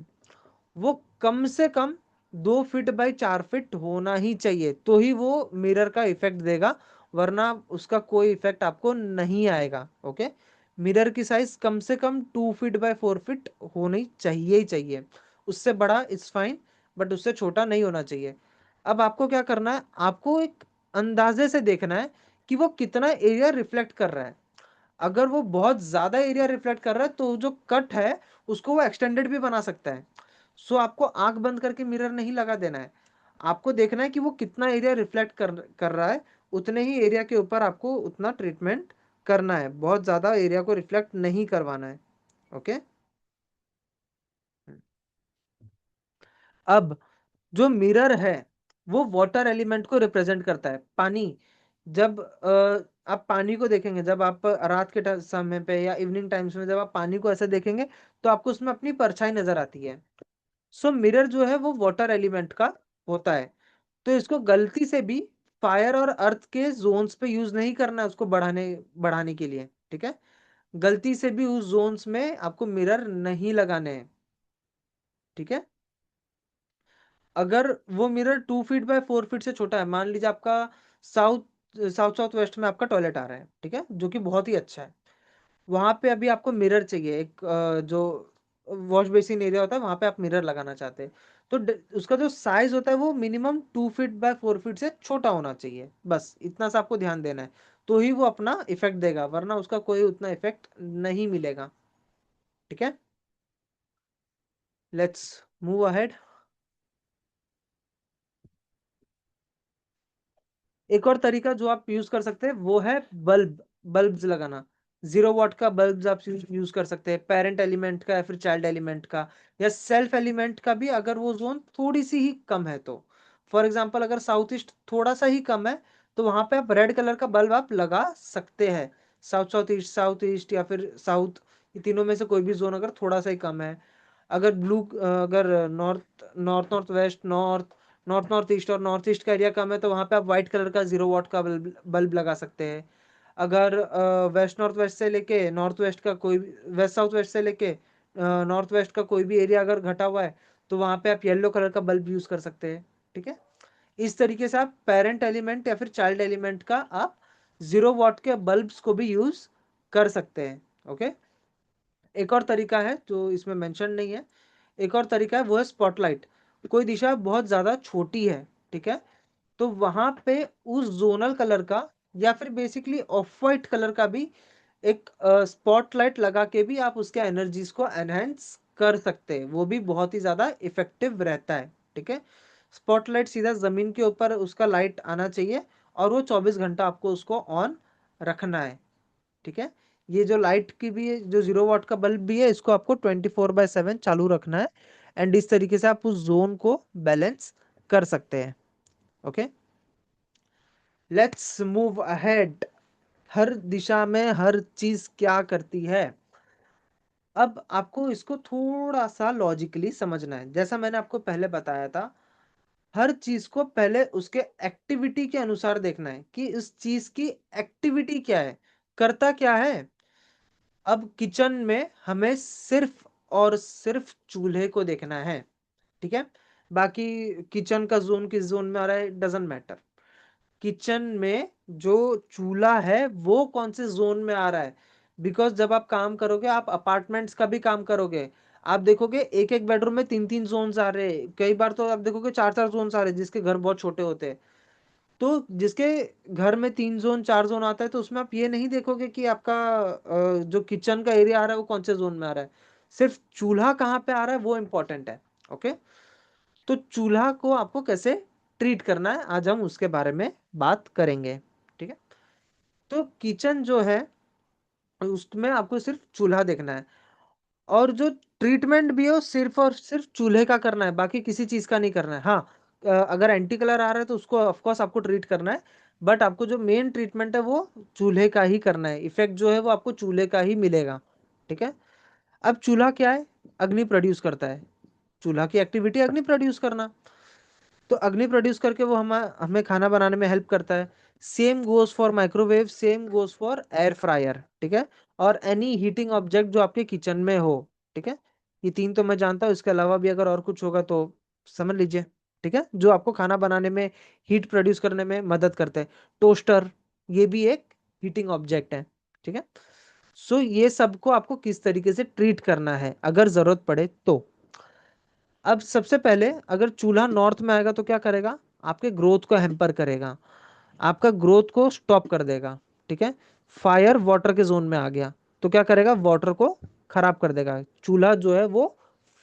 वो कम से कम 2 फीट बाई 4 फीट होना ही चाहिए, तो ही वो मिरर का इफेक्ट देगा, वरना उसका कोई इफेक्ट आपको नहीं आएगा। ओके। मिरर की साइज कम से कम 2 फीट बाय 4 फीट होनी चाहिए ही चाहिए। उससे बड़ा इट्स फाइन, बट उससे छोटा नहीं होना चाहिए। अब आपको क्या करना है? आपको एक अंदाजे से देखना है कि वो कितना एरिया रिफ्लेक्ट कर रहा है। अगर वो बहुत ज्यादा एरिया रिफ्लेक्ट कर रहा है, तो जो कट है उसको वो एक्सटेंडेड भी बना सकता है। सो आपको आंख बंद करके मिरर नहीं लगा देना है। आपको देखना है कि वो कितना एरिया रिफ्लेक्ट कर रहा है, उतने ही एरिया के ऊपर आपको उतना ट्रीटमेंट करना है, बहुत ज्यादा एरिया को रिफ्लेक्ट नहीं करवाना है। ओके। अब जो मिरर है, वो वाटर एलिमेंट को रिप्रेजेंट करता है, पानी। जब आप पानी को देखेंगे, जब आप रात के समय पे या इवनिंग टाइम्स में जब आप पानी को ऐसे देखेंगे, तो आपको उसमें अपनी परछाई नजर आती है। सो मिरर जो है वो वाटर एलिमेंट का होता है। तो इसको गलती से भी फायर और अर्थ के जोन्स पे यूज नहीं करना है, उसको बढ़ाने बढ़ाने के लिए। ठीक है। गलती से भी उस जोन्स में आपको मिरर नहीं लगाने हैं। ठीक है। अगर वो मिरर 2 फीट बाय 4 फीट से छोटा है, मान लीजिए आपका साउथ साउथ साउथ वेस्ट में आपका टॉयलेट आ रहा है, ठीक है, जो कि बहुत ही अच्छा है। वहां पे अभी आपको मिरर चाहिए, एक जो वॉश बेसिन एरिया होता है वहां पे आप मिरर लगाना चाहते हैं, तो उसका जो साइज होता है वो मिनिमम 2 फीट बाय 4 फीट से छोटा होना चाहिए, बस इतना सा आपको ध्यान देना है, तो ही वो अपना इफेक्ट देगा, वरना उसका कोई उतना इफेक्ट नहीं मिलेगा। ठीक है, लेट्स मूव अहेड। एक और तरीका जो आप यूज कर सकते हैं वो है बल्ब्स लगाना। 0 वाट का बल्ब्स आप यूज कर सकते हैं, पेरेंट एलिमेंट का या फिर चाइल्ड एलिमेंट का, या सेल्फ एलिमेंट का भी, अगर वो जोन थोड़ी सी ही कम है तो। फॉर एग्जांपल अगर साउथ ईस्ट थोड़ा सा ही कम है तो वहां पे आप रेड कलर का बल्ब आप लगा सकते हैं। साउथ ईस्ट या फिर साउथ, ये तीनों में से कोई भी जोन अगर थोड़ा सा ही कम है। अगर अगर north north north west, north north east और नॉर्थ ईस्ट का एरिया कम है तो वहां पे आप व्हाइट कलर का 0 वाट का बल्ब लगा सकते हैं। अगर वेस्ट नॉर्थ वेस्ट से लेके नॉर्थ वेस्ट का कोई, वेस्ट साउथ वेस्ट से लेके नॉर्थ वेस्ट का कोई भी एरिया अगर घटा हुआ है तो वहां पे आप येलो कलर का बल्ब यूज कर सकते हैं। ठीक है, इस तरीके से आप पेरेंट एलिमेंट या फिर चाइल्ड एलिमेंट का आप 0 वाट के बल्ब्स को भी यूज कर सकते हैं। ओके, एक और तरीका है जो इसमें मेंशन नहीं है, एक और तरीका है वो है स्पॉटलाइट। कोई दिशा बहुत ज्यादा छोटी है, ठीक है, तो वहां पे उस जोनल कलर का या फिर बेसिकली ऑफ वाइट कलर का भी एक स्पॉटलाइट लगा के भी आप उसके एनर्जीज को एनहेंस कर सकते हैं, वो भी बहुत ही ज्यादा इफेक्टिव रहता है। ठीक है, स्पॉटलाइट सीधा जमीन के ऊपर उसका लाइट आना चाहिए और वो 24 घंटा आपको उसको ऑन रखना है। ठीक है, ये जो लाइट की भी है, जो 0 वाट का बल्ब भी है, इसको आपको 24/7 चालू रखना है, एंड इस तरीके से आप उस जोन को बैलेंस कर सकते हैं। Okay, let's move ahead. हर दिशा में हर चीज क्या करती है, अब आपको इसको थोड़ा सा लॉजिकली समझना है। जैसा मैंने आपको पहले बताया था, हर चीज को पहले उसके एक्टिविटी के अनुसार देखना है कि इस चीज की एक्टिविटी क्या है, करता क्या है। अब किचन में हमें सिर्फ और सिर्फ चूल्हे को देखना है, ठीक है, बाकी किचन का जोन किस जोन में आ रहा है डजेंट मैटर। किचन में जो चूल्हा है वो कौन से जोन में आ रहा है, बिकॉज जब आप काम करोगे, आप अपार्टमेंट्स का भी काम करोगे, आप देखोगे एक एक बेडरूम में 3 3 जोन्स आ रहे हैं, कई बार तो आप देखोगे 4 4 जोन्स आ रहे हैं जिसके घर बहुत छोटे होते हैं। तो जिसके घर में 3 जोन 4 जोन आता है तो उसमें आप ये नहीं देखोगे कि आपका जो किचन का एरिया आ रहा है वो कौन से जोन में आ रहा है, सिर्फ चूल्हा कहाँ पे आ रहा है वो इंपॉर्टेंट है। ओके, तो चूल्हा को आपको कैसे ट्रीट करना है आज हम उसके बारे में बात करेंगे। ठीक है, तो किचन जो है उसमें आपको सिर्फ चूल्हा देखना है, और जो ट्रीटमेंट भी है वो सिर्फ और सिर्फ चूल्हे का करना है, बाकी किसी चीज का नहीं करना है। हाँ, अगर एंटी कलर आ रहा है तो उसको ऑफकोर्स आपको ट्रीट करना है, बट आपको जो मेन ट्रीटमेंट है वो चूल्हे का ही करना है, इफेक्ट जो है वो आपको चूल्हे का ही मिलेगा। ठीक है, अब चूल्हा क्या है, अग्नि प्रोड्यूस करता है, चूल्हा की एक्टिविटी अग्नि प्रोड्यूस करना, तो अग्नि प्रोड्यूस करके वो हमें खाना बनाने में हेल्प करता है। Same goes for microwave, same goes for air fryer, ठीक है, और एनी हीटिंग ऑब्जेक्ट जो आपके किचन में हो। ठीक है, ये तीन तो मैं जानता हूँ, इसके अलावा भी अगर और कुछ होगा तो समझ लीजिए। ठीक है, जो आपको खाना बनाने में, हीट प्रोड्यूस करने में मदद करते हैं। टोस्टर, ये भी एक हीटिंग ऑब्जेक्ट है। ठीक है, सो ये सबको आपको किस तरीके से ट्रीट करना है अगर जरूरत पड़े तो। अब सबसे पहले अगर चूल्हा नॉर्थ में आएगा तो क्या करेगा, आपके ग्रोथ को हैम्पर करेगा, आपका ग्रोथ को स्टॉप कर देगा। ठीक है, फायर वाटर के जोन में आ गया तो क्या करेगा, वाटर को खराब कर देगा। चूल्हा जो है वो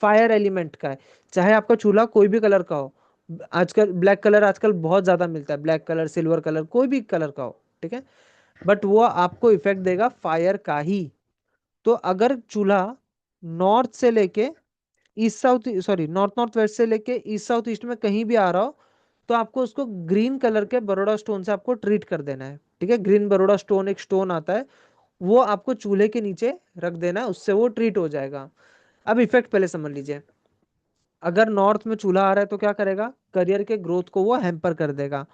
फायर एलिमेंट का है, चाहे आपका चूल्हा कोई भी कलर का हो। आजकल ब्लैक कलर आजकल बहुत ज्यादा मिलता है, ब्लैक कलर, सिल्वर कलर, कोई भी कलर का हो, ठीक है, बट वो आपको इफेक्ट देगा फायर का ही। तो अगर चूल्हा नॉर्थ से लेके east south, sorry north north west से लेके ईस्ट साउथ ईस्ट में कहीं भी आ रहा हो तो आपको उसको ग्रीन कलर के बरोडा स्टोन से आपको ट्रीट कर देना है। ठीक है, ग्रीन बरोडा स्टोन एक स्टोन आता है, वो आपको चूल्हे के नीचे रख देना है, उससे वो ट्रीट हो जाएगा। अब इफेक्ट पहले समझ लीजिए। अगर नॉर्थ में चूल्हा आ रहा है तो क्या करेगा, करियर के ग्रोथ को वो हैम्पर कर देगा।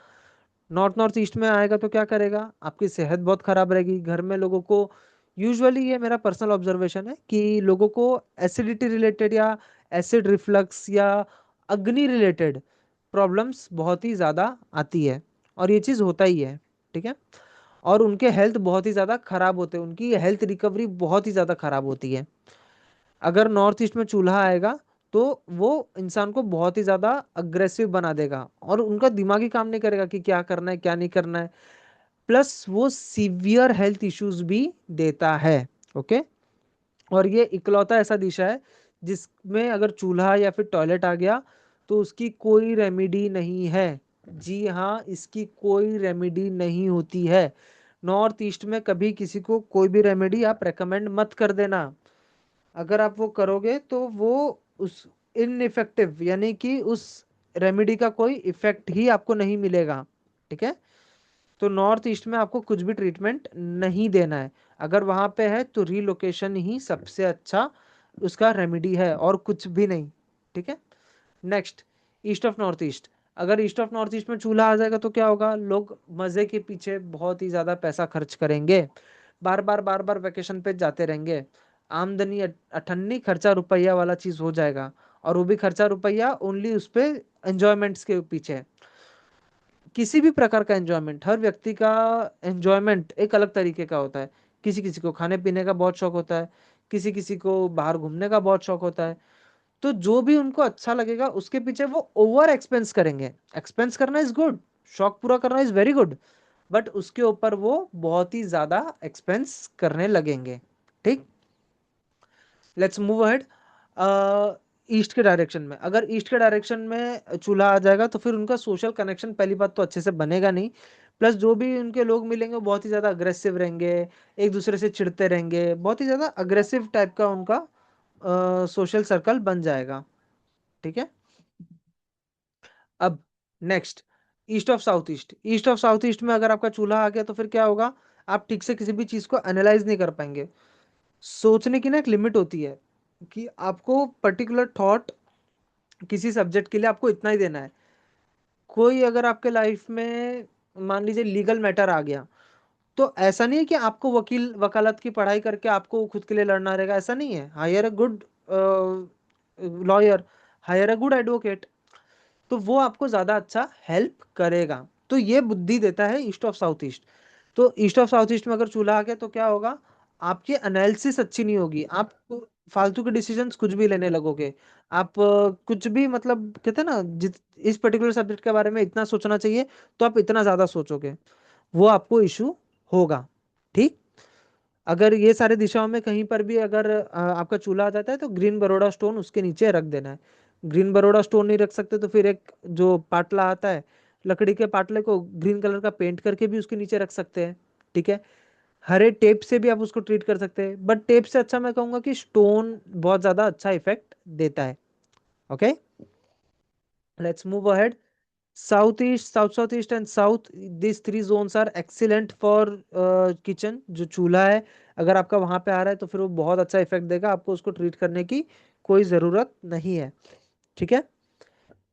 नॉर्थ नॉर्थ ईस्ट में आएगा तो क्या करेगा, आपकी सेहत बहुत खराब रहेगी। घर में लोगों को, यूजुअली ये मेरा पर्सनल ऑब्जर्वेशन है कि लोगों को एसिडिटी रिलेटेड या एसिड रिफ्लक्स या अग्नि रिलेटेड प्रॉब्लम्स बहुत ही ज़्यादा आती है, और ये चीज़ होता ही है। ठीक है। और उनके हेल्थ बहुत ही ज़्यादा खराब होते हैं, उनकी हेल्थ रिकवरी बहुत ही ज़्यादा खराब होती है। अगर नॉर्थ ईस्ट में चूल्हा आएगा तो वो इंसान को बहुत ही ज़्यादा अग्रेसिव बना देगा और उनका दिमाग ही काम नहीं करेगा कि क्या करना है क्या नहीं करना है। प्लस वो सीवियर हेल्थ इश्यूज भी देता है। ओके। और ये इकलौता ऐसा दिशा है जिसमें अगर चूल्हा या फिर टॉयलेट आ गया तो उसकी कोई रेमेडी नहीं है। जी हाँ, इसकी कोई रेमेडी नहीं होती है। नॉर्थ ईस्ट में कभी किसी को कोई भी रेमेडी आप रेकमेंड मत कर देना। अगर आप वो करोगे तो वो उस इनइफेक्टिव यानी कि उस रेमेडी का कोई इफेक्ट ही आपको नहीं मिलेगा। ठीक है। तो नॉर्थ ईस्ट में आपको कुछ भी ट्रीटमेंट नहीं देना है। अगर वहां पे है तो रीलोकेशन ही सबसे अच्छा उसका रेमेडी है और कुछ भी नहीं। ठीक है। Next, east of north east. अगर ईस्ट ऑफ नॉर्थ ईस्ट में चूल्हा आ जाएगा तो क्या होगा, लोग मजे के पीछे बहुत ही ज्यादा पैसा खर्च करेंगे, बार बार वैकेशन पे जाते रहेंगे। आमदनी अठन्नी, खर्चा रुपया वाला चीज हो जाएगा। और वो भी खर्चा रुपया ओनली उस पे एंजॉयमेंट्स के पीछे। किसी भी प्रकार का एंजॉयमेंट, हर व्यक्ति का एंजॉयमेंट एक अलग तरीके का होता है। किसी किसी को खाने पीने का बहुत शौक होता है, किसी किसी को बाहर घूमने का बहुत शौक होता है। तो जो भी उनको अच्छा लगेगा उसके पीछे वो ओवर एक्सपेंस करेंगे। एक्सपेंस करना इज गुड, शौक पूरा करना इज वेरी गुड, बट उसके ऊपर वो बहुत ही ज्यादा एक्सपेंस करने लगेंगे। ठीक। Let's move ahead. ईस्ट के डायरेक्शन में, अगर ईस्ट के डायरेक्शन में चूल्हा आ जाएगा तो फिर उनका सोशल कनेक्शन पहली बात तो अच्छे से बनेगा नहीं। प्लस जो भी उनके लोग मिलेंगे वो बहुत ही ज्यादा अग्रेसिव रहेंगे, एक दूसरे से चिढ़ते रहेंगे, बहुत ही ज्यादा अग्रेसिव टाइप का उनका सोशल सर्कल बन जाएगा। ठीक है। अब next, east of south east. East of south east में अगर आपका चूल्हा आ गया तो फिर क्या होगा, आप ठीक से किसी भी चीज को एनालाइज नहीं कर पाएंगे। सोचने की ना एक लिमिट होती है कि आपको पर्टिकुलर थॉट किसी सब्जेक्ट के लिए आपको इतना ही देना है। कोई अगर आपके लाइफ में मान लीजिए लीगल मैटर आ गया तो ऐसा नहीं है कि आपको वकील वकालत की पढ़ाई करके आपको खुद के लिए लड़ना रहेगा, ऐसा नहीं है। Higher a good lawyer, higher a good advocate, तो वो आपको ज्यादा अच्छा हेल्प करेगा। तो ये बुद्धि देता है ईस्ट ऑफ साउथ ईस्ट। तो ईस्ट ऑफ साउथ ईस्ट में अगर चूल्हा आ गया तो क्या होगा, आपकी एनालिसिस अच्छी नहीं होगी, आप फालतू के डिसीजंस कुछ भी लेने लगोगे। आप कुछ भी मतलब कहते हैं ना, जित इस पर्टिकुलर सब्जेक्ट के बारे में इतना सोचना चाहिए तो आप इतना ज्यादा सोचोगे, वो आपको इशू होगा। ठीक। अगर ये सारे दिशाओं में कहीं पर भी अगर आपका चूल्हा आ जाता है तो ग्रीन बरोडा स्टोन उसके नीचे रख देना है। ग्रीन बरोडा स्टोन नहीं रख सकते तो फिर एक जो पाटला आता है, लकड़ी के पाटले को ग्रीन कलर का पेंट करके भी उसके नीचे रख सकते हैं। ठीक है। हरे टेप से भी आप उसको ट्रीट कर सकते हैं, बट टेप से अच्छा मैं कहूंगा कि स्टोन बहुत ज्यादा अच्छा इफेक्ट देता है। Okay. Let's move ahead. South east, south east and south, this three zones are excellent for kitchen. जो चूल्हा है अगर आपका वहां पे आ रहा है तो फिर वो बहुत अच्छा इफेक्ट देगा, आपको उसको ट्रीट करने की कोई जरूरत नहीं है। ठीक है।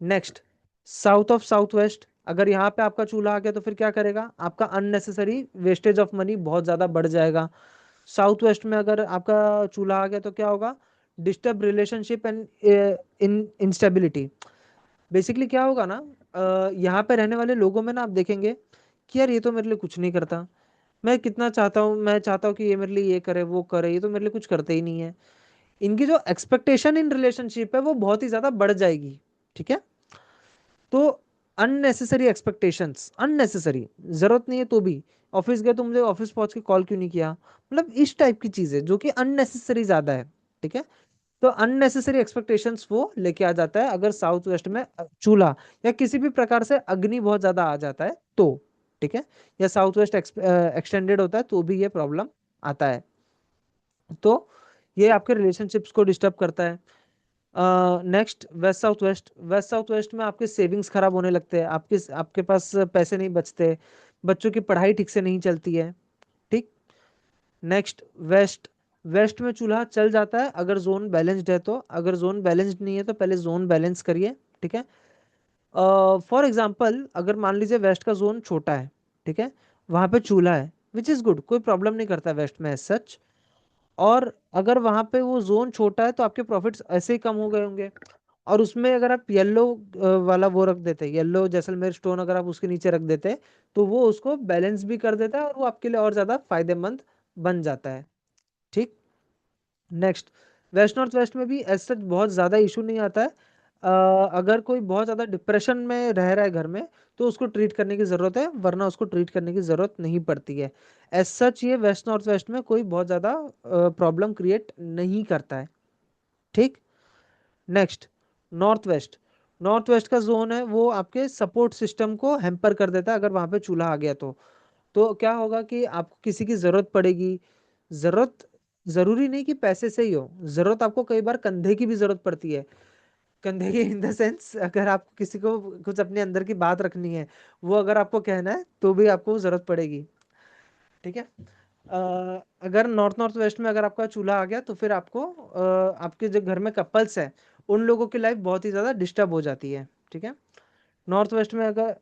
Next, south of south waste. अगर यहाँ पे आपका चूल्हा आ गया तो फिर क्या करेगा, आपका अननेसेसरी वेस्टेज ऑफ मनी बहुत ज्यादा बढ़ जाएगा। साउथ वेस्ट में अगर आपका चूल्हा आ गया तो क्या होगा, disturb relationship and in instability. Basically क्या होगा ना, यहाँ पे रहने वाले लोगों में ना आप देखेंगे कि यार ये तो मेरे लिए कुछ नहीं करता, मैं कितना चाहता हूँ, मैं चाहता हूँ कि ये मेरे लिए ये करे वो करे, ये तो मेरे लिए कुछ करते ही नहीं है। इनकी जो एक्सपेक्टेशन इन रिलेशनशिप है वो बहुत ही ज्यादा बढ़ जाएगी। ठीक है। तो अननेसेसरी एक्सपेक्टेशंस, अननेसेसरी, जरूरत नहीं है तो भी, ऑफिस गए तो मुझे ऑफिस पहुंच के कॉल क्यों नहीं किया, मतलब इस टाइप की चीजें जो कि अननेसेसरी ज्यादा है। ठीक है। तो अननेसेसरी एक्सपेक्टेशंस वो लेके आ जाता है अगर साउथ वेस्ट में चूल्हा या किसी भी प्रकार से अग्नि बहुत ज्यादा आ जाता है तो। ठीक है। या साउथ वेस्ट एक्सटेंडेड होता है तो भी ये प्रॉब्लम आता है। तो ये आपके रिलेशनशिप्स को डिस्टर्ब करता है। Next, west south west. West south west में आपके सेविंग्स खराब होने लगते हैं, आपके आपके पास पैसे नहीं बचते, बच्चों की पढ़ाई ठीक से नहीं चलती है। ठीक। Next, waste. वेस्ट में चूल्हा चल जाता है अगर जोन बैलेंस्ड है तो, अगर जोन बैलेंस्ड नहीं है तो पहले जोन बैलेंस करिए। ठीक है। फॉर एग्जाम्पल अगर मान लीजिए वेस्ट का जोन छोटा है, ठीक है, वहां पे चूल्हा है, विच इज गुड, कोई प्रॉब्लम नहीं करता वेस्ट में एज सच। और अगर वहां पे वो जोन छोटा है तो आपके प्रॉफिट्स ऐसे ही कम हो गए होंगे, और उसमें अगर आप येलो वाला वो रख देते, येलो जैसलमेर स्टोन अगर आप उसके नीचे रख देते, तो वो उसको बैलेंस भी कर देता है और वो आपके लिए और ज्यादा फायदेमंद बन जाता है। ठीक। नेक्स्ट, वेस्ट नॉर्थ वेस्ट में भी ऐसा बहुत ज़्यादा इशू नहीं आता है। अगर कोई बहुत ज़्यादा डिप्रेशन में रह रहा है घर में, तो उसको ट्रीट करने की ज़रूरत है, वरना उसको ट्रीट करने की ज़रूरत नहीं पड़ती है। एज सच ये वेस्ट नॉर्थ वेस्ट में कोई बहुत ज़्यादा प्रॉब्लम क्रिएट नहीं करता है। ठीक। Next, north west. North west का जोन है वो आपके सपोर्ट सिस्टम को हैम्पर कर देता है। अगर वहां पे चूल्हा आ गया तो क्या होगा कि आपको किसी की जरूरत पड़ेगी। जरूरत जरूरी नहीं कि पैसे से ही हो, जरूरत आपको कई बार कंधे की भी जरूरत पड़ती है। कंधे की इन द सेंस, अगर आपको किसी को कुछ अपने अंदर की बात रखनी है, वो अगर आपको कहना है तो भी आपको जरूरत पड़ेगी। ठीक है। अगर नॉर्थ नॉर्थ वेस्ट में अगर आपका चूल्हा आ गया तो फिर आपको आपके जो घर में कपल्स हैं, उन लोगों की लाइफ बहुत ही ज़्यादा डिस्टर्ब हो जाती है। ठीक है। नॉर्थ वेस्ट में अगर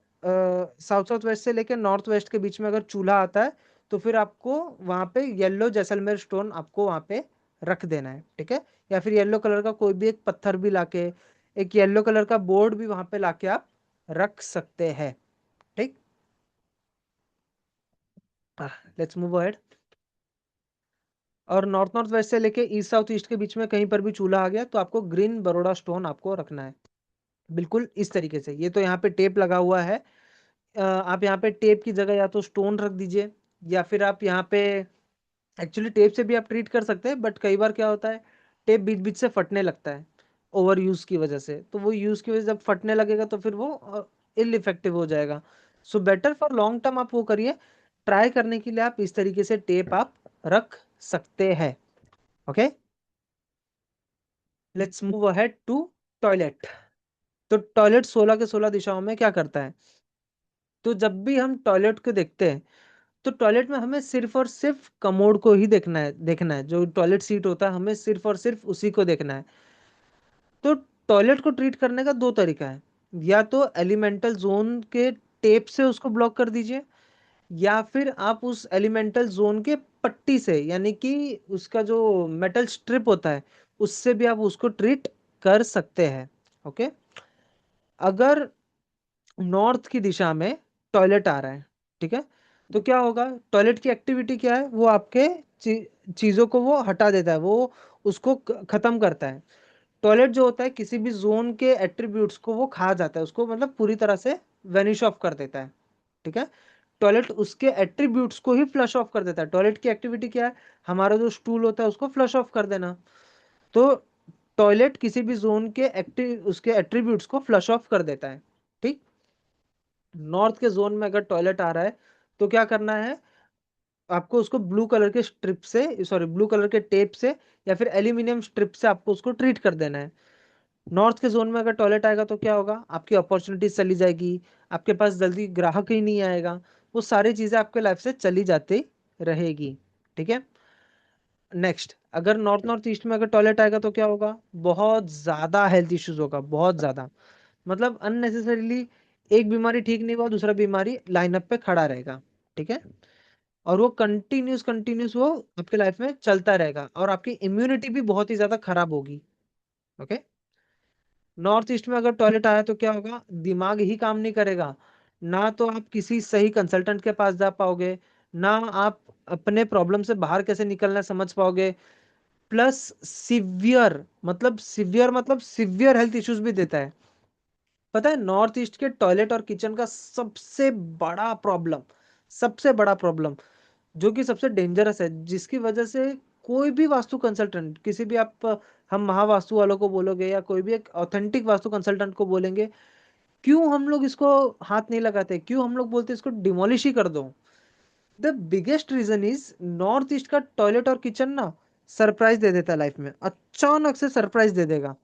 साउथ साउथ वेस्ट से लेकर नॉर्थ वेस्ट के बीच में अगर चूल्हा आता है, तो फिर आपको वहां पे येलो जैसलमेर स्टोन आपको वहां पे रख देना है। ठीक है। या फिर येलो कलर का कोई भी एक पत्थर भी लाके, एक येलो कलर का बोर्ड भी वहां पे लाके आप रख सकते हैं। ठीक। Let's move ahead. और नॉर्थ नॉर्थ वेस्ट से लेके ईस्ट साउथ ईस्ट के बीच में कहीं पर भी चूल्हा आ गया तो आपको ग्रीन बरोडा स्टोन आपको रखना है। बिल्कुल इस तरीके से। ये तो यहाँ पे टेप लगा हुआ है, आप यहाँ पे टेप की जगह या तो स्टोन रख दीजिए, या फिर आप यहाँ पे एक्चुअली टेप से भी आप ट्रीट कर सकते हैं, बट कई बार क्या होता है, टेप बीच बीच से फटने लगता है ओवर यूज की वजह से। तो वो यूज की वजह से जब फटने लगेगा तो फिर वो इल इफेक्टिव हो जाएगा। So better for long term आप वो करिए, ट्राई करने के लिए आप इस तरीके से टेप आप रख सकते हैं। Okay. Let's move ahead to toilet. तो टॉयलेट 16 के 16 दिशाओं में क्या करता है? तो जब भी हम टॉयलेट को देखते हैं, तो टॉयलेट में हमें सिर्फ और सिर्फ कमोड को ही देखना है। जो टॉयलेट सीट होता है हमें सिर्फ और सिर्फ उसी को देखना है। तो टॉयलेट को ट्रीट करने का दो तरीका है, या तो एलिमेंटल जोन के टेप से उसको ब्लॉक कर दीजिए, या फिर आप उस एलिमेंटल जोन के पट्टी से, यानी कि उसका जो मेटल स्ट्रिप होता है, उससे भी आप उसको ट्रीट कर सकते हैं। ओके। अगर नॉर्थ की दिशा में टॉयलेट आ रहा है, ठीक है, तो क्या होगा, टॉयलेट की एक्टिविटी क्या है, वो आपके चीजों को वो हटा देता है, वो उसको खत्म करता है। टॉयलेट जो होता है किसी भी जोन के एट्रीब्यूट्स को वो खा जाता है, उसको मतलब पूरी तरह से वेनिश ऑफ कर देता है। ठीक है। टॉयलेट उसके एट्रीब्यूट्स को ही फ्लश ऑफ कर देता है। टॉयलेट की एक्टिविटी क्या है, हमारा जो स्टूल होता है उसको फ्लश ऑफ कर देना। तो टॉयलेट किसी भी जोन के एक्टिव उसके एट्रीब्यूट्स को फ्लश ऑफ कर देता है। ठीक। नॉर्थ के जोन में अगर टॉयलेट आ रहा है तो क्या करना है, आपको उसको ब्लू कलर के स्ट्रिप से, सॉरी ब्लू कलर के टेप से या फिर एल्यूमिनियम स्ट्रिप से आपको उसको ट्रीट कर देना है। नॉर्थ के जोन में अगर टॉयलेट आएगा तो क्या होगा, आपकी अपॉर्चुनिटी चली जाएगी, आपके पास जल्दी ग्राहक ही नहीं आएगा, वो सारी चीजें आपके लाइफ से चली जाती रहेगी। ठीक है। नेक्स्ट, अगर नॉर्थ नॉर्थ ईस्ट में अगर टॉयलेट आएगा तो क्या होगा, बहुत ज्यादा हेल्थ इश्यूज होगा, बहुत ज्यादा। मतलब अननेसेसरीली एक बीमारी ठीक नहीं हुआ, दूसरा बीमारी लाइनअप पे खड़ा रहेगा। ठीक है। और वो कंटिन्यूस कंटिन्यूस वो आपके लाइफ में चलता रहेगा, और आपकी इम्यूनिटी भी बहुत ही ज्यादा खराब होगी। ओके। नॉर्थ ईस्ट में अगर टॉयलेट आया तो क्या होगा, दिमाग ही काम नहीं करेगा, ना तो आप किसी सही कंसल्टेंट के पास जा पाओगे, ना आप अपने प्रॉब्लम से बाहर कैसे निकलना है समझ पाओगे। प्लस सिवियर मतलब सिवियर हेल्थ इश्यूज भी देता है। पता है, नॉर्थ ईस्ट के टॉयलेट और किचन का सबसे बड़ा प्रॉब्लम जो कि सबसे डेंजरस है, जिसकी वजह से कोई भी वास्तु कंसल्टेंट, किसी भी आप हम महावास्तु वालों को बोलोगे या कोई भी एक ऑथेंटिक वास्तु कंसल्टेंट को बोलेंगे, क्यों हम लोग इसको हाथ नहीं लगाते, क्यों हम लोग बोलते इसको डिमोलिश ही कर दो। The biggest reason is north east का टॉयलेट और किचन ना सरप्राइज दे देता है लाइफ में, अचानक से सरप्राइज दे देगा।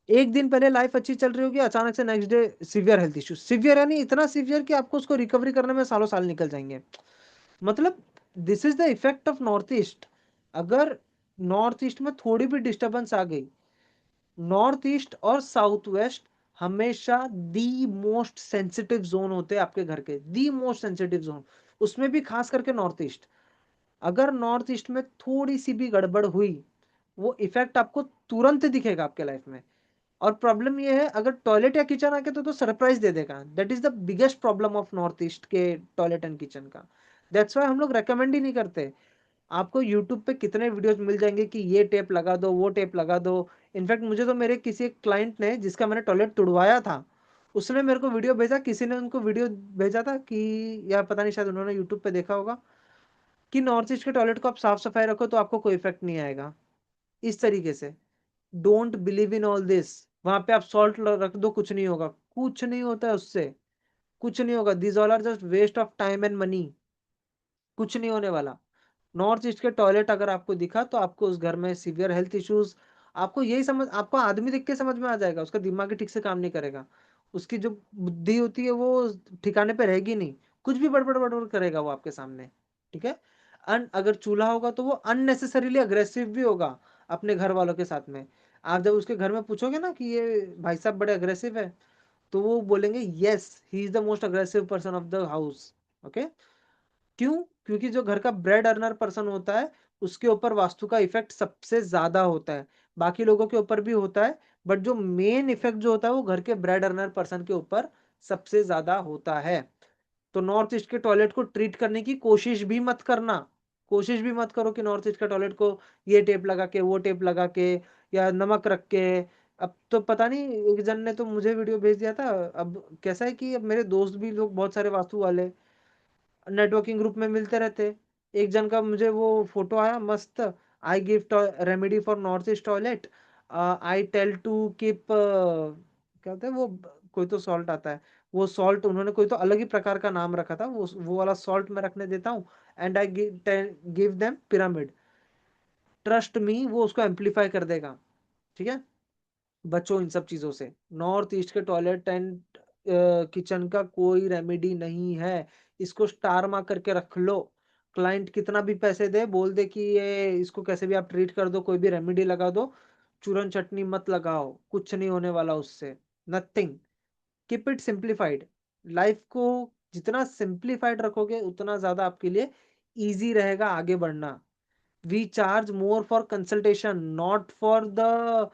एक दिन पहले लाइफ अच्छी चल रही होगी, अचानक से next day severe health issue, severe यानी इतना सिवियर कि आपको उसको रिकवरी करने में सालों साल निकल जाएंगे। मतलब this is the effect of north east. अगर नॉर्थ ईस्ट में थोड़ी भी डिस्टरबेंस आ गई, नॉर्थ ईस्ट और साउथ वेस्ट हमेशा दी मोस्ट सेंसिटिव जोन होते हैं आपके घर के, दी मोस्ट सेंसिटिव जोन, उसमें भी खास करके नॉर्थ ईस्ट। अगर नॉर्थ ईस्ट में थोड़ी सी भी गड़बड़ हुई, वो इफेक्ट आपको तुरंत दिखेगा आपके लाइफ में। और प्रॉब्लम ये है, अगर टॉयलेट या किचन आके तो सरप्राइज दे देगा। That is the biggest problem of north east के टॉयलेट एंड किचन का। दैट्स वाई हम लोग रेकमेंड ही नहीं करते। आपको यूट्यूब पे कितने वीडियोस मिल जाएंगे कि ये टेप लगा दो, वो टेप लगा दो। इनफैक्ट मुझे तो मेरे किसी क्लाइंट ने, जिसका मैंने टॉयलेट तुड़वाया था, उसने मेरे को वीडियो भेजा, किसी ने उनको वीडियो भेजा था कि, या पता नहीं, शायद उन्होंने यूट्यूब पे देखा होगा कि नॉर्थ ईस्ट के टॉयलेट को आप साफ सफाई रखो तो आपको कोई इफेक्ट नहीं आएगा। इस तरीके से don't believe in all this. वहां पे आप सॉल्ट रख दो, कुछ नहीं होगा, कुछ नहीं होता है उससे, कुछ नहीं होगा। This all are just waste of time and money. कुछ नहीं होने वाला। नॉर्थ ईस्ट के टॉयलेट अगर आपको दिखा तो आपको उस घर में सीवियर हेल्थ इश्यूज, आपको यही समझ, आपको आदमी देख के समझ में आ जाएगा उसका दिमाग ही ठीक से काम नहीं करेगा, उसकी जो बुद्धि होती है वो ठिकाने पे रहेगी नहीं, कुछ भी बड़बड़ बड़बड़ करेगा वो आपके सामने। ठीक है। अगर चूल्हा होगा तो वो अननेसेसरीली अग्रेसिव भी होगा अपने घर वालों के साथ में। आप जब उसके घर में पूछोगे ना कि ये भाई साहब बड़े अग्रेसिव है, तो वो बोलेंगे yes, he is the most aggressive person of the house. Okay. क्यों? क्योंकि जो घर का ब्रेड अर्नर पर्सन होता है, उसके ऊपर वास्तु का इफेक्ट सबसे ज्यादा होता है। बाकी लोगों के ऊपर भी होता है, बट जो मेन इफेक्ट जो होता है वो घर के ब्रेड अर्नर पर्सन के ऊपर सबसे ज्यादा होता है। तो नॉर्थ ईस्ट के टॉयलेट को ट्रीट करने की कोशिश भी मत करना। कोशिश भी मत करो कि नॉर्थ ईस्ट के टॉयलेट को ये टेप लगा के, वो टेप लगा के, या नमक रख के। अब तो पता नहीं, एक जन ने तो मुझे वीडियो भेज दिया था। अब कैसा है कि अब मेरे दोस्त भी लोग बहुत सारे वास्तु वाले नेटवर्किंग ग्रुप में मिलते रहते। एक जन का मुझे वो फोटो आया मस्त, I give remedy for north east toilet, I tell to keep, क्या होता है वो, कोई तो सॉल्ट आता है, वो सॉल्ट उन्होंने कोई तो अलग ही प्रकार का नाम रखा था, वो वाला सॉल्ट मैं रखने देता हूँ। And I give them pyramid. Trust me, वो उसको एम्पलीफाई कर देगा। ठीक है। बचो इन सब चीजों से। नॉर्थ ईस्ट के टॉयलेट एंड किचन का कोई रेमेडी नहीं है। इसको स्टार मार्क करके रख लो। क्लाइंट कितना भी पैसे दे, बोल दे कि ये इसको कैसे भी आप ट्रीट कर दो, कोई भी रेमेडी लगा दो, चूरन चटनी मत लगाओ, कुछ नहीं होने वाला उससे। Nothing. Keep it simplified. Life को जितना सिंप्लीफाइड रखोगे उतना ज्यादा आपके लिए इजी रहेगा आगे बढ़ना। We charge more for consultation, not for the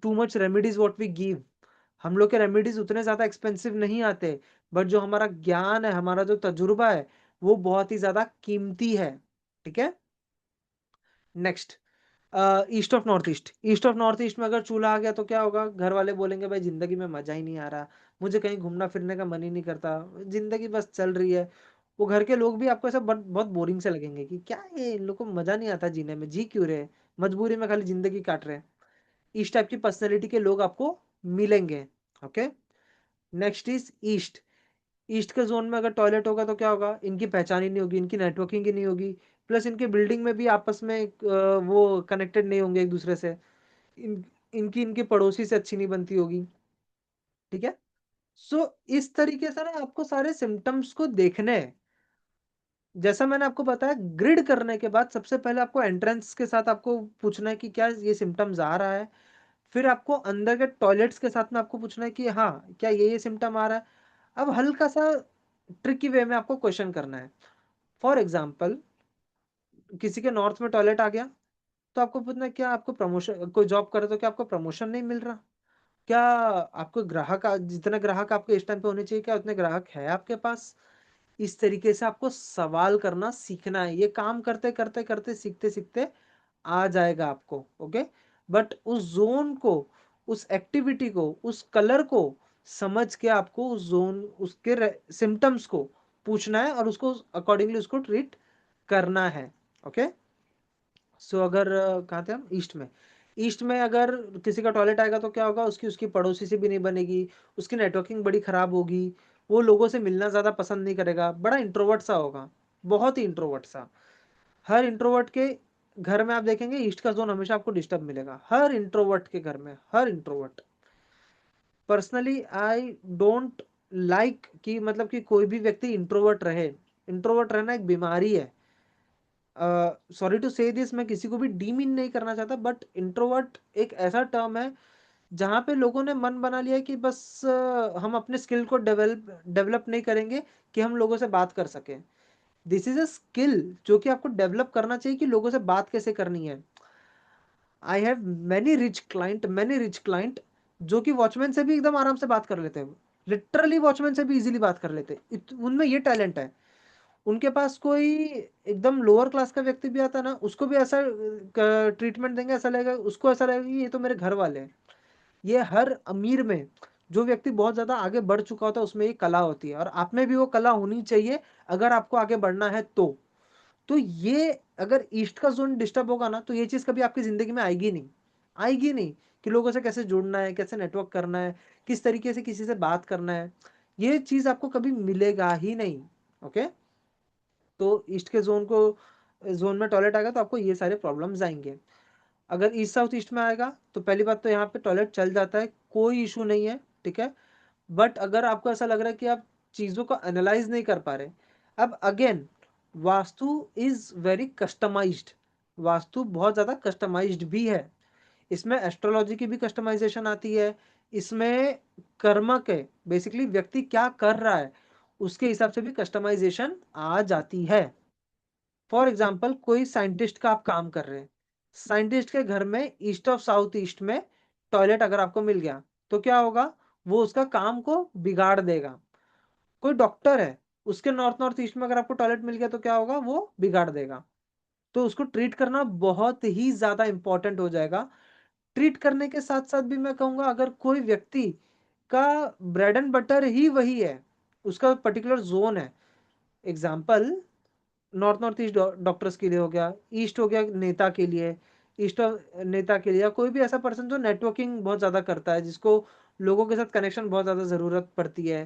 too much remedies what we give. हम लोग के रेमेडीज उतने ज्यादा एक्सपेंसिव नहीं आते, बट जो हमारा ज्ञान है, हमारा जो तजुर्बा है, वो बहुत ही ज्यादा कीमती है। ठीक है। Next, east of north east. East of north east में अगर चूल्हा आ गया तो क्या होगा? घर वाले बोलेंगे भाई जिंदगी में मजा ही नहीं आ रहा, मुझे कहीं घूमना फिरने का मन ही नहीं करता, जिंदगी बस चल रही है। वो घर के लोग भी आपको ऐसा बहुत बोरिंग से लगेंगे कि क्या ये, इन लोग को मजा नहीं आता जीने में, जी क्यों रहे, मजबूरी में खाली जिंदगी काट रहे हैं। इस टाइप की पर्सनैलिटी के लोग आपको मिलेंगे। Okay. Next is east. East के जोन में अगर टॉयलेट होगा तो क्या होगा? इनकी पहचान ही नहीं होगी, इनकी नेटवर्किंग ही नहीं होगी, प्लस इनके बिल्डिंग में भी आपस में वो कनेक्टेड नहीं होंगे एक दूसरे से। इनकी इनके पड़ोसी से अच्छी नहीं बनती होगी। ठीक है। सो इस तरीके से ना आपको सारे सिम्टम्स को देखने हैं। जैसा मैंने आपको बताया, ग्रिड करने के बाद सबसे पहले आपको एंट्रेंस के साथ आपको पूछना है कि क्या ये सिम्टम्स आ रहा है। फिर आपको अंदर के टॉयलेट्स के साथ में आपको पूछना है कि हाँ, क्या ये सिम्टम आ रहा है। अब हल्का सा ट्रिकी वे में आपको क्वेश्चन करना है। फॉर एग्जाम्पल, किसी के नॉर्थ में टॉयलेट आ गया, तो आपको पूछना है क्या आपको प्रमोशन, कोई जॉब करे तो क्या आपको प्रमोशन नहीं मिल रहा? क्या आपको ग्राहक, जितने ग्राहक आपके इस टाइम पे होने चाहिए, क्या उतने ग्राहक है आपके पास? इस तरीके से आपको सवाल करना सीखना है। ये काम करते करते करते, सीखते सीखते आ जाएगा आपको। ओके। बट उस जोन को, उस एक्टिविटी को, उस कलर को समझ के आपको उस जोन, उसके सिम्टम्स को पूछना है और उसको अकॉर्डिंगली उसको ट्रीट करना है। ओके। सो अगर कहाँ थे हम? ईस्ट में। ईस्ट में अगर किसी का टॉयलेट आएगा तो क्या होगा? उसकी उसकी पड़ोसी से भी नहीं बनेगी, उसकी नेटवर्किंग बड़ी खराब होगी, वो लोगों से मिलना ज्यादा पसंद नहीं करेगा, बड़ा इंट्रोवर्ट सा होगा, बहुत ही इंट्रोवर्ट सा। हर इंट्रोवर्ट के घर में आप देखेंगे ईस्ट का जोन हमेशा आपको डिस्टर्ब मिलेगा, हर इंट्रोवर्ट के घर में, हर introvert. Personally I don't like कि, मतलब कि कोई भी व्यक्ति इंट्रोवर्ट रहे। इंट्रोवर्ट रहना एक बीमारी है। सॉरी टू से दिस, मैं किसी को भी डीमीन नहीं करना चाहता, बट इंट्रोवर्ट एक ऐसा टर्म है जहां पे लोगों ने मन बना लिया है कि बस हम अपने स्किल को डेवलप डेवलप नहीं करेंगे कि हम लोगों से बात कर सकें। दिस इज अ स्किल जो कि आपको डेवलप करना चाहिए कि लोगों से बात कैसे करनी है। I have many rich client जो कि वॉचमैन से भी एकदम आराम से बात कर लेते हैं, लिटरली वॉचमैन से भी इजीली बात कर लेते हैं, उनमें ये टैलेंट है। उनके पास कोई एकदम लोअर क्लास का व्यक्ति भी आता है ना, उसको भी ऐसा ट्रीटमेंट देंगे, ऐसा लगेगा उसको, ऐसा लगेगा कि ये तो मेरे घर वाले हैं। ये हर अमीर में जो व्यक्ति बहुत ज्यादा आगे बढ़ चुका होता है उसमें ये कला होती है, और आप में भी वो कला होनी चाहिए अगर आपको आगे बढ़ना है तो ये अगर ईस्ट का जोन डिस्टर्ब होगा ना, तो ये चीज कभी आपकी जिंदगी में आएगी नहीं, आएगी नहीं। कि लोगों से कैसे जुड़ना है, कैसे नेटवर्क करना है, किस तरीके से किसी से बात करना है, ये चीज आपको कभी मिलेगा ही नहीं। ओके, तो ईस्ट के जोन में टॉयलेट आएगा तो आपको ये सारे प्रॉब्लम्स आएंगे। अगर ईस्ट साउथ ईस्ट में आएगा तो पहली बात तो यहाँ पे टॉयलेट चल जाता है, कोई इशू नहीं है, ठीक है। बट अगर आपको ऐसा लग रहा है कि आप चीजों को एनालाइज नहीं कर पा रहे, अब again Vastu is very customised, Vastu बहुत ज्यादा कस्टमाइज्ड भी है। इसमें एस्ट्रोलॉजी की भी कस्टमाइजेशन आती है, इसमें कर्म के बेसिकली व्यक्ति क्या कर रहा है उसके हिसाब से भी कस्टमाइजेशन आ जाती है। फॉर एग्जाम्पल कोई साइंटिस्ट का आप काम कर रहे हैं, साइंटिस्ट के घर में ईस्ट ऑफ साउथ ईस्ट में टॉयलेट अगर आपको मिल गया तो क्या होगा, वो उसका काम को बिगाड़ देगा। कोई डॉक्टर है, उसके नॉर्थ नॉर्थ ईस्ट में अगर आपको टॉयलेट मिल गया तो क्या होगा, वो बिगाड़ देगा। तो उसको ट्रीट करना बहुत ही ज्यादा इंपॉर्टेंट हो जाएगा। ट्रीट करने के साथ साथ भी मैं कहूंगा, अगर कोई व्यक्ति का ब्रेड एंड बटर ही वही है, उसका पर्टिकुलर जोन है, example north north east doctors के लिए हो गया, ईस्ट हो गया नेता के लिए, ईस्ट नेता के लिए, या कोई भी ऐसा पर्सन जो नेटवर्किंग बहुत ज़्यादा करता है, जिसको लोगों के साथ कनेक्शन बहुत ज़्यादा ज़रूरत पड़ती है।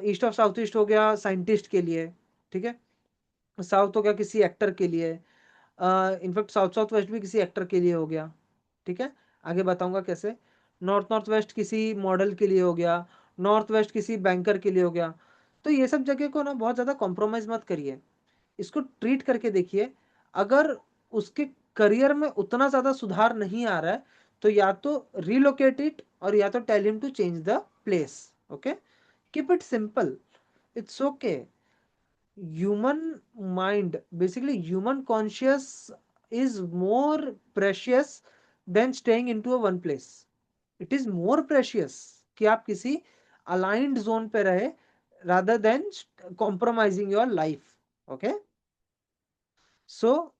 ईस्ट ऑफ साउथ ईस्ट हो गया साइंटिस्ट के लिए, ठीक है। साउथ हो गया किसी एक्टर के लिए, इनफैक्ट साउथ साउथ वेस्ट भी किसी एक्टर के लिए हो गया, ठीक है। आगे बताऊंगा कैसे। नॉर्थ नॉर्थ वेस्ट किसी मॉडल के लिए हो गया, नॉर्थ वेस्ट किसी बैंकर के लिए हो गया। तो ये सब जगह को ना बहुत ज़्यादा कॉम्प्रोमाइज़ मत करिए, इसको ट्रीट करके देखिए। अगर उसके करियर में उतना ज्यादा सुधार नहीं आ रहा है तो या तो रिलोकेट इट, और या तो tell him to change the place. Okay, keep it simple, it's okay. Human mind basically human conscious is more precious than staying into a one place. It is more precious कि आप किसी aligned zone पे रहे rather than compromising your life. Okay, so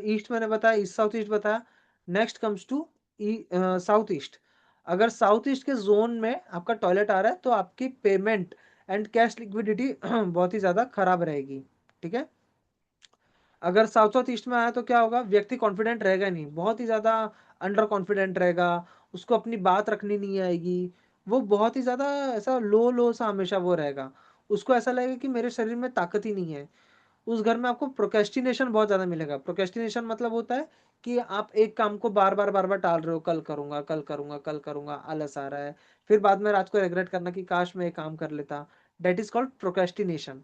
east मैंने बताया, east south east बताया। Next comes to south east. अगर south east के जोन में आपका टॉयलेट आ रहा है तो आपकी पेमेंट एंड कैश लिक्विडिटी बहुत ही ज्यादा खराब रहेगी, ठीक है। अगर साउथ साउथ ईस्ट में आया तो क्या होगा, व्यक्ति कॉन्फिडेंट रहेगा नहीं, बहुत ही ज्यादा अंडर कॉन्फिडेंट रहेगा, उसको अपनी बात रखनी नहीं आएगी, वो बहुत ही ज्यादा ऐसा लो लो सा हमेशा वो रहेगा, उसको ऐसा लगेगा कि मेरे शरीर में ताकत ही नहीं है। उस घर में आपको प्रोक्रेस्टिनेशन बहुत ज्यादा मिलेगा। प्रोक्रेस्टिनेशन मतलब होता है कि आप एक काम को बार बार टाल रहे हो, कल करूंगा कल करूंगा कल करूंगा, आलस आ रहा है, फिर बाद में रात को रिग्रेट करना कि काश मैं ये काम कर लेता। That is called procrastination.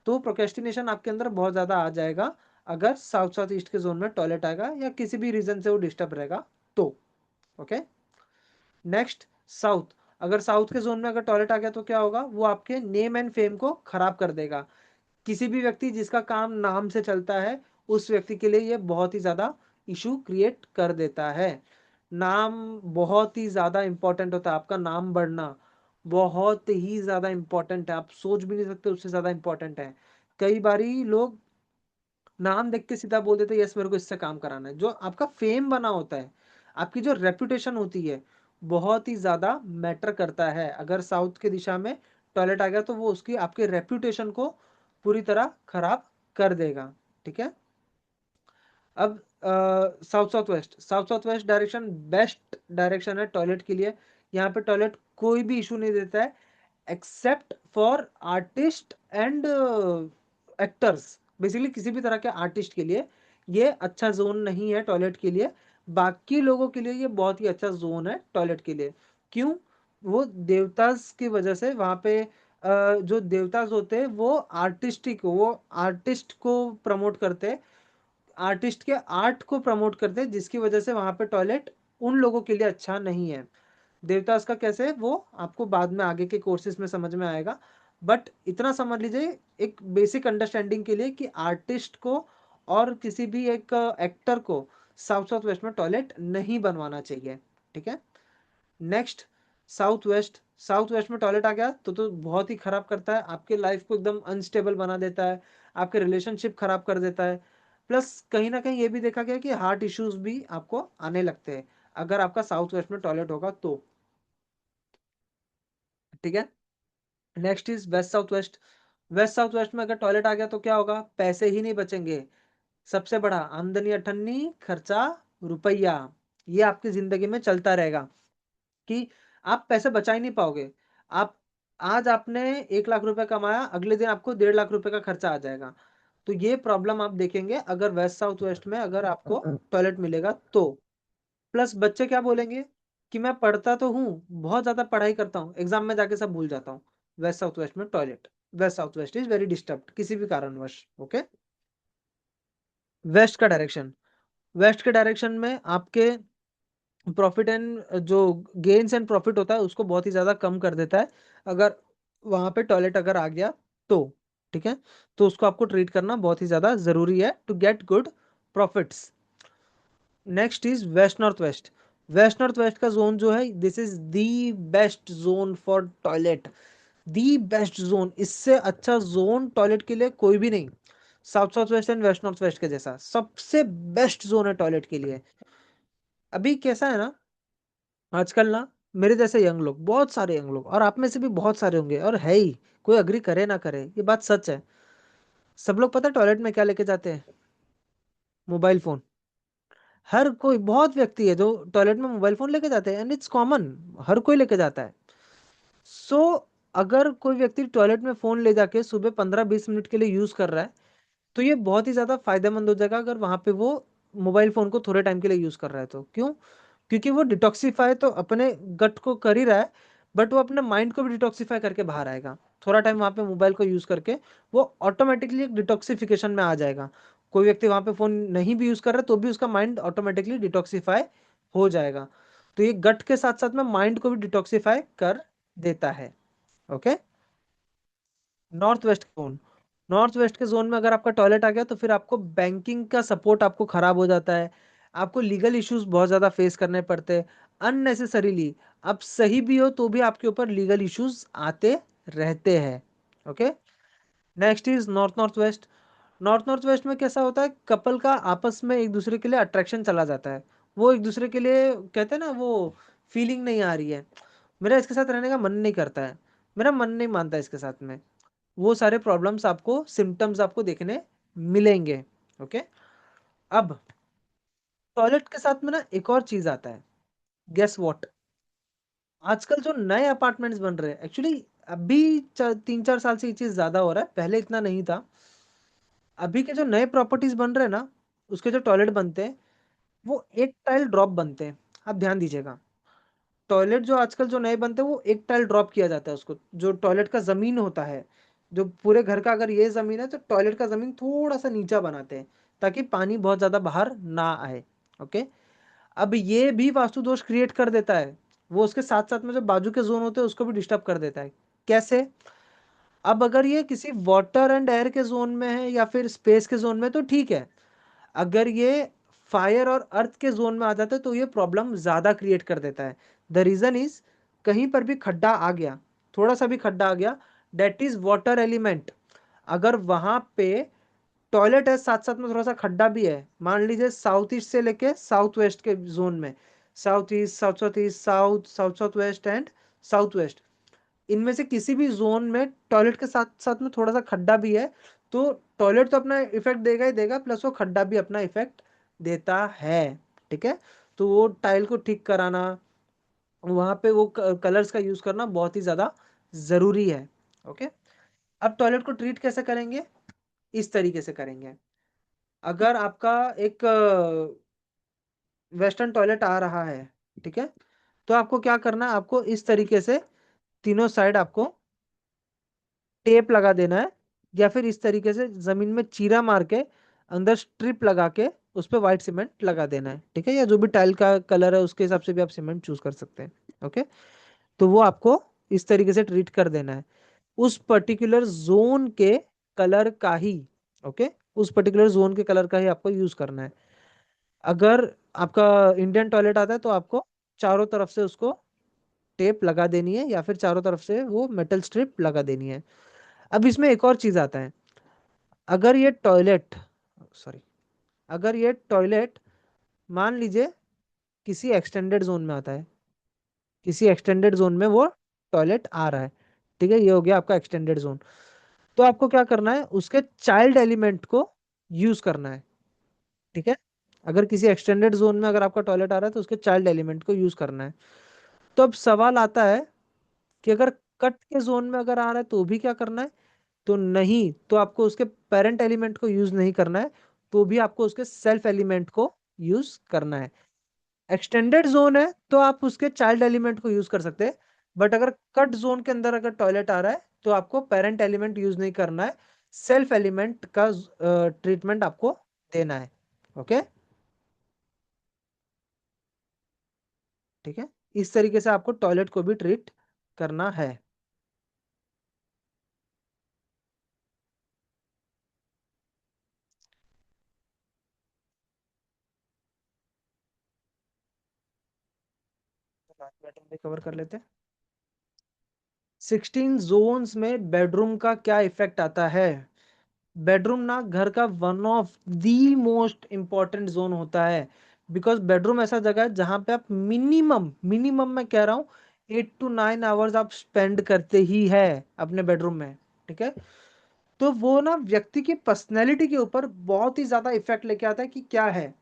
तो प्रोक्रेस्टिनेशन आपके अंदर बहुत ज्यादा आ जाएगा अगर साउथ साउथ ईस्ट के जोन में टॉयलेट आएगा या किसी भी रीजन से वो डिस्टर्ब रहेगा तो। Okay, next south. अगर साउथ के जोन में अगर टॉयलेट आ गया तो क्या होगा, वो आपके नेम एंड फेम को खराब कर देगा। किसी भी व्यक्ति जिसका काम नाम से चलता है उस व्यक्ति के लिए ये बहुत ही ज्यादा इशू क्रिएट कर देता है। नाम बहुत ही ज्यादा इंपॉर्टेंट होता है, आपका नाम बढ़ना बहुत ही ज्यादा इंपॉर्टेंट है, आप सोच भी नहीं सकते उससे ज्यादा इंपॉर्टेंट है। कई बारी लोग नाम देख के सीधा बोल देते यस मेरे को इससे काम कराना है। जो आपका फेम बना होता है, आपकी जो रेपुटेशन होती है, बहुत ही ज्यादा मैटर करता है। अगर साउथ की दिशा में टॉयलेट आ गया तो वो उसकी आपके रेपुटेशन को पूरी तरह खराब कर देगा, ठीक है। अब south south west direction best direction है टॉयलेट के लिए। यहाँ पे टॉयलेट कोई भी इशू नहीं देता है except for artist and actors. Basically किसी भी तरह के आर्टिस्ट के लिए ये अच्छा जोन नहीं है टॉयलेट के लिए। बाकी लोगों के लिए ये बहुत ही अच्छा जोन है टॉयलेट के लिए। क्यों, वो देवतास की वजह से वहां पे जो देवतास होते हैं वो आर्टिस्ट को प्रमोट करते हैं, आर्टिस्ट के आर्ट को प्रमोट करते हैं, जिसकी वजह से वहां पे टॉयलेट उन लोगों के लिए अच्छा नहीं है। देवदास का कैसे, वो आपको बाद में आगे के कोर्सेज में समझ में आएगा। बट इतना समझ लीजिए एक बेसिक अंडरस्टैंडिंग के लिए कि आर्टिस्ट को और किसी भी एक एक्टर को साउथ साउथ वेस्ट में टॉयलेट नहीं बनवाना चाहिए, ठीक है। Next, south west. South west में टॉयलेट आ गया तो बहुत ही खराब करता है, आपके लाइफ को एकदम अनस्टेबल बना देता है, आपके रिलेशनशिप खराब कर देता है। प्लस कहीं ना कहीं ये भी देखा गया कि हार्ट इश्यूज भी आपको आने लगते हैं अगर आपका साउथ वेस्ट में टॉयलेट होगा तो, ठीक है। Next is west south west. West south west में अगर टॉयलेट आ गया तो क्या होगा, पैसे ही नहीं बचेंगे। सबसे बड़ा आमदनी अठन्नी, खर्चा रुपया, ये आपकी जिंदगी में चलता रहेगा कि आप पैसे बचा ही नहीं पाओगे। आप आज आपने 1 लाख रुपए कमाया, अगले दिन आपको 1.5 लाख रुपए का खर्चा आ जाएगा। तो ये प्रॉब्लम आप देखेंगे अगर वेस्ट साउथ वेस्ट में अगर आपको टॉयलेट मिलेगा तो। प्लस बच्चे क्या बोलेंगे कि मैं पढ़ता तो हूँ, बहुत ज्यादा पढ़ाई करता हूँ, एग्जाम में जाके सब भूल जाता हूँ। वेस्ट साउथ वेस्ट में toilet, west south west is very disturb किसी भी कारणवश, ओके। वेस्ट का डायरेक्शन, वेस्ट के डायरेक्शन में आपके प्रॉफिट एंड जो गेन्स एंड प्रॉफिट होता है उसको बहुत ही ज्यादा कम कर देता है अगर वहां पे टॉयलेट अगर आ गया तो, ठीक है। तो उसको आपको ट्रीट करना बहुत ही ज्यादा जरूरी है to get good profits. Next is west north west. West north west का जोन जो है, this is the best zone for toilet, the best zone, इससे अच्छा जोन टॉयलेट के लिए कोई भी नहीं। South south west and west north west के जैसा सबसे बेस्ट जोन है टॉयलेट के लिए। अभी कैसा है ना, आजकल ना मेरे जैसे यंग लोग, बहुत सारे यंग लोग, और आप में से भी बहुत सारे होंगे और है ही, कोई अग्री करे ना करे ये बात सच है। सब लोग पता है टॉयलेट में क्या लेके जाते हैं, मोबाइल फोन। हर कोई, बहुत व्यक्ति है जो टॉयलेट में मोबाइल फोन लेके जाते हैं एंड इट्स कॉमन, हर कोई लेके जाता है। सो अगर कोई व्यक्ति टॉयलेट में फोन ले जाके सुबह 15-20 मिनट के लिए यूज कर रहा है तो ये बहुत ही ज्यादा फायदेमंद हो जाएगा अगर वहां पे वो मोबाइल फोन को थोड़े टाइम के लिए यूज कर रहा है तो। क्यों? क्योंकि वो डिटॉक्सिफाई तो अपने गट को कर ही रहा है, बट वो अपने माइंड को भी डिटॉक्सिफाई करके बाहर आएगा। थोड़ा टाइम वहां पे मोबाइल को यूज करके वो ऑटोमेटिकली एक डिटॉक्सिफिकेशन में आ जाएगा। कोई व्यक्ति वहां पे फोन नहीं भी यूज कर रहा है तो भी उसका माइंड ऑटोमेटिकली डिटॉक्सिफाई हो जाएगा। तो ये गट के साथ साथ में माइंड को भी डिटॉक्सिफाई कर देता है, okay. North west zone, north west के जोन में अगर आपका टॉयलेट आ गया तो फिर आपको बैंकिंग का सपोर्ट आपको खराब हो जाता है, आपको लीगल इश्यूज बहुत ज्यादा फेस करने पड़ते हैं अननेसेसरीली। अब सही भी हो तो भी आपके ऊपर लीगल इश्यूज आते रहते हैं, okay. Next is north north west. North north west में कैसा होता है, कपल का आपस में एक दूसरे के लिए अट्रैक्शन चला जाता है, वो एक दूसरे के लिए कहते हैं ना, वो फीलिंग नहीं आ रही है, मेरा इसके साथ रहने का मन नहीं करता है, मेरा मन नहीं मानता इसके साथ में, वो सारे प्रॉब्लम्स आपको, सिम्टम्स आपको देखने मिलेंगे, ओके। अब टॉयलेट के साथ में ना एक और चीज आता है, गेस व्हाट। आजकल जो नए अपार्टमेंट्स बन रहे हैं, एक्चुअली अभी 3-4 साल से ये चीज ज्यादा हो रहा है, पहले इतना नहीं था। अभी के जो नए प्रॉपर्टीज बन रहे हैं ना, उसके जो टॉयलेट बनते हैं वो एक टाइल ड्रॉप बनते हैं। आप ध्यान दीजिएगा, टॉयलेट जो आजकल जो नए बनते हैं वो एक टाइल ड्रॉप किया जाता है उसको, जो टॉयलेट का जमीन होता है, जो पूरे घर का अगर ये जमीन है तो टॉयलेट का जमीन थोड़ा सा नीचा बनाते हैं ताकि पानी बहुत ज्यादा बाहर ना आए, ओके। अब ये भी वास्तु दोष क्रिएट कर देता है, वो उसके साथ साथ में जो बाजू के जोन होते हैं उसको भी डिस्टर्ब कर देता है। कैसे? अब अगर ये किसी वाटर एंड एयर के जोन में है या फिर स्पेस के जोन में तो ठीक है, अगर ये फायर और अर्थ के जोन में आ जाता है तो ये प्रॉब्लम ज्यादा क्रिएट कर देता है। द रीजन इज, कहीं पर भी खड्डा आ गया, थोड़ा सा भी खड्डा आ गया, डेट इज वाटर एलिमेंट। अगर वहां पे टॉयलेट है, साथ साथ में थोड़ा सा खड्डा भी है, मान लीजिए साउथ ईस्ट से लेके साउथ वेस्ट के जोन में, south east, south south east, south south south west and south west, इनमें से किसी भी जोन में टॉयलेट के साथ साथ में थोड़ा सा खड्डा भी है तो टॉयलेट तो अपना इफेक्ट देगा ही देगा, प्लस वो खड्डा भी अपना इफेक्ट देता है, ठीक है। तो वो टाइल को ठीक कराना, वहां पे वो कलर्स का यूज करना बहुत ही ज्यादा जरूरी है, ओके। अब टॉयलेट को ट्रीट कैसे करेंगे, इस तरीके से करेंगे। अगर आपका एक वेस्टर्न टॉयलेट आ रहा है, ठीक है, तो आपको क्या करना है, आपको इस तरीके से तीनों साइड आपको टेप लगा देना है, या फिर इस तरीके से जमीन में चीरा मार के अंदर स्ट्रिप लगा के उस पर व्हाइट सीमेंट लगा देना है, ठीक है। या जो भी टाइल का कलर है उसके हिसाब से भी आप सीमेंट चूज कर सकते हैं, ओके। तो वो आपको इस तरीके से ट्रीट कर देना है, उस पर्टिकुलर जोन के कलर का ही, ओके, उस पर्टिकुलर जोन के कलर का ही आपको यूज करना है। अगर आपका इंडियन टॉयलेट आता है तो आपको चारों तरफ से उसको टेप लगा देनी है या फिर चारों तरफ से वो मेटल स्ट्रिप लगा देनी है। अब इसमें एक और चीज आता है। अगर ये टॉयलेट सॉरी अगर ये टॉयलेट मान लीजिए किसी एक्सटेंडेड जोन में आता है, किसी एक्सटेंडेड जोन में वो टॉयलेट आ रहा है, ठीक है, ये हो गया आपका एक्सटेंडेड जोन। तो आपको क्या करना है, उसके चाइल्ड एलिमेंट को यूज करना है, ठीक है। अगर किसी एक्सटेंडेड जोन में अगर आपका टॉयलेट आ रहा है तो उसके चाइल्ड एलिमेंट को यूज करना है। तो अब सवाल आता है कि अगर कट के जोन में अगर आ रहा है तो भी क्या करना है, तो नहीं, तो आपको उसके पेरेंट एलिमेंट को यूज नहीं करना है, तो भी आपको उसके सेल्फ एलिमेंट को यूज करना है। एक्सटेंडेड जोन है तो आप उसके चाइल्ड एलिमेंट को यूज कर सकते हैं, बट अगर कट जोन के अंदर अगर टॉयलेट आ रहा है तो आपको पेरेंट एलिमेंट यूज नहीं करना है, सेल्फ एलिमेंट का ट्रीटमेंट आपको देना है। ओके, ठीक है, इस तरीके से आपको टॉयलेट को भी ट्रीट करना है। बेडरूम भी कवर कर लेते हैं। 16 जोन्स में बेडरूम का क्या इफेक्ट आता है। बेडरूम ना घर का one of the most important zone होता है, बिकॉज बेडरूम ऐसा जगह है जहां पे आप मिनिमम मिनिमम मैं कह रहा हूँ 8 to 9 आवर्स आप स्पेंड करते ही है अपने बेडरूम में, ठीक है। तो वो ना व्यक्ति की पर्सनैलिटी के ऊपर बहुत ही ज्यादा इफेक्ट लेके आता है कि क्या है,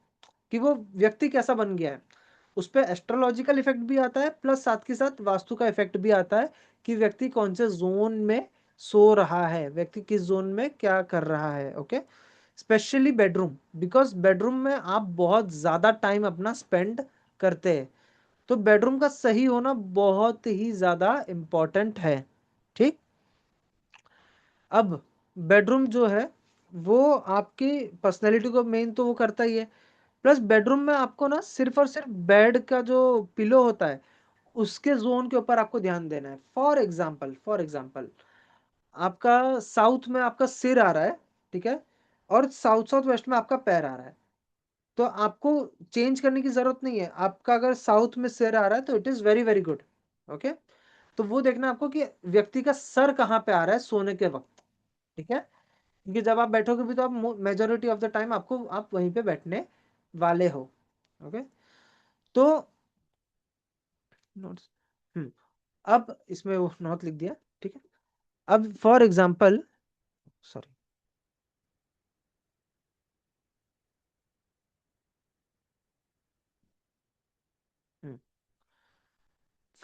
कि वो व्यक्ति कैसा बन गया है। उस पर एस्ट्रोलॉजिकल इफेक्ट भी आता है, प्लस साथ के साथ वास्तु का इफेक्ट भी आता है कि व्यक्ति कौन से जोन में सो रहा है, व्यक्ति किस जोन में क्या कर रहा है। Okay, specially bedroom, because bedroom में आप बहुत ज्यादा टाइम अपना स्पेंड करते हैं, तो बेडरूम का सही होना बहुत ही ज्यादा इम्पोर्टेंट है, ठीक। अब बेडरूम जो है वो आपकी पर्सनैलिटी को मेन तो वो करता ही है, प्लस बेडरूम में आपको ना सिर्फ और सिर्फ बेड का जो पिलो होता है उसके जोन के ऊपर आपको ध्यान देना है। फॉर एग्जाम्पल आपका साउथ में आपका सिर आ रहा है, ठीक है, और साउथ साउथ वेस्ट में आपका पैर आ रहा है, तो आपको चेंज करने की जरूरत नहीं है। आपका अगर साउथ में सिर आ रहा है तो it is very very good. Okay, तो वो देखना आपको कि व्यक्ति का सर कहाँ पे आ रहा है सोने के वक्त, ठीक है, क्योंकि जब आप बैठोगे भी तो आप मेजोरिटी ऑफ द टाइम आपको आप वहीं पे बैठने वाले हो। ओके, तो नोट्स, हम्म, अब इसमें वो नॉट लिख दिया, ठीक है। अब for example, sorry,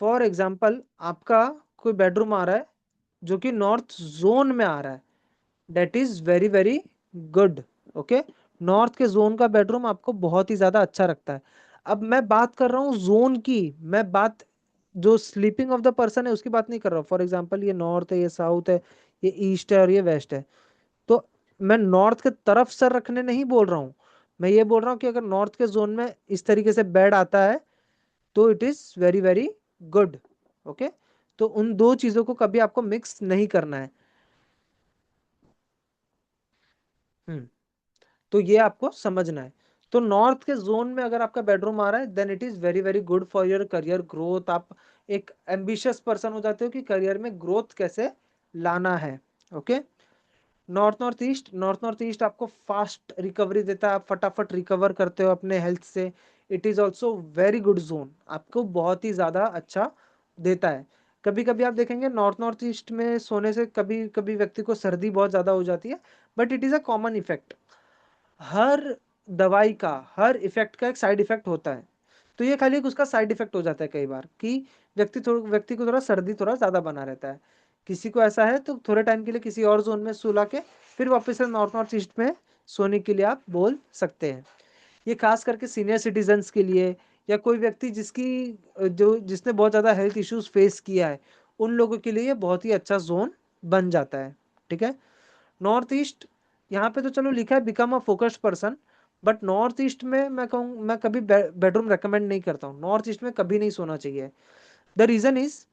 for example आपका कोई बेडरूम आ रहा है जो कि नॉर्थ जोन में आ रहा है, that is very very good. Okay, north के जोन का बेडरूम आपको बहुत ही ज्यादा अच्छा रखता है। अब मैं बात कर रहा हूँ जोन की, मैं बात जो स्लीपिंग ऑफ द पर्सन है उसकी बात नहीं कर रहा हूँ। फॉर एग्जाम्पल ये नॉर्थ है, ये साउथ है, ये ईस्ट है और ये वेस्ट है, तो मैं नॉर्थ के तरफ सर रखने नहीं बोल रहा हूँ, मैं ये बोल रहा हूँ कि अगर नॉर्थ के जोन में इस तरीके से बेड आता है तो it is very very good. Okay, तो उन दो चीजों को कभी आपको मिक्स नहीं करना है। हम्म, तो ये आपको समझना है। तो नॉर्थ के जोन में अगर आपका बेडरूम आ रहा है then it is very very good for your career growth. आप एक एम्बिशियस पर्सन हो जाते हो कि करियर में ग्रोथ कैसे लाना है। ओके, नॉर्थ नॉर्थ ईस्ट आपको फास्ट रिकवरी देता है, आप फटाफट रिकवर करते हो अपने हेल्थ से। It is also very good zone, आपको बहुत ही ज्यादा अच्छा देता है। कभी कभी आप देखेंगे नॉर्थ ईस्ट में सोने से कभी कभी व्यक्ति को सर्दी बहुत ज्यादा हो जाती है, but it is a common effect. हर दवाई का, हर इफेक्ट का एक साइड इफेक्ट होता है, तो ये खाली एक उसका साइड इफेक्ट हो जाता है कई बार कि व्यक्ति को थोड़ा सर्दी थोड़ा ज्यादा बना रहता है। किसी को ऐसा है तो थोड़े टाइम के लिए किसी और जोन में सुला के फिर वापस से नॉर्थ ईस्ट में सोने के लिए आप बोल सकते हैं। ये खास करके सीनियर सिटीजन्स के लिए, या कोई व्यक्ति जिसकी जो जिसने बहुत ज़्यादा हेल्थ इश्यूज फेस किया है, उन लोगों के लिए ये बहुत ही अच्छा जोन बन जाता है, ठीक है। नॉर्थ ईस्ट, यहाँ पे तो चलो लिखा है become a focused person, but north east में मैं कहूँ मैं कभी बेडरूम रेकमेंड नहीं करता हूँ। नॉर्थ ईस्ट में कभी नहीं सोना चाहिए। द रीजन इज,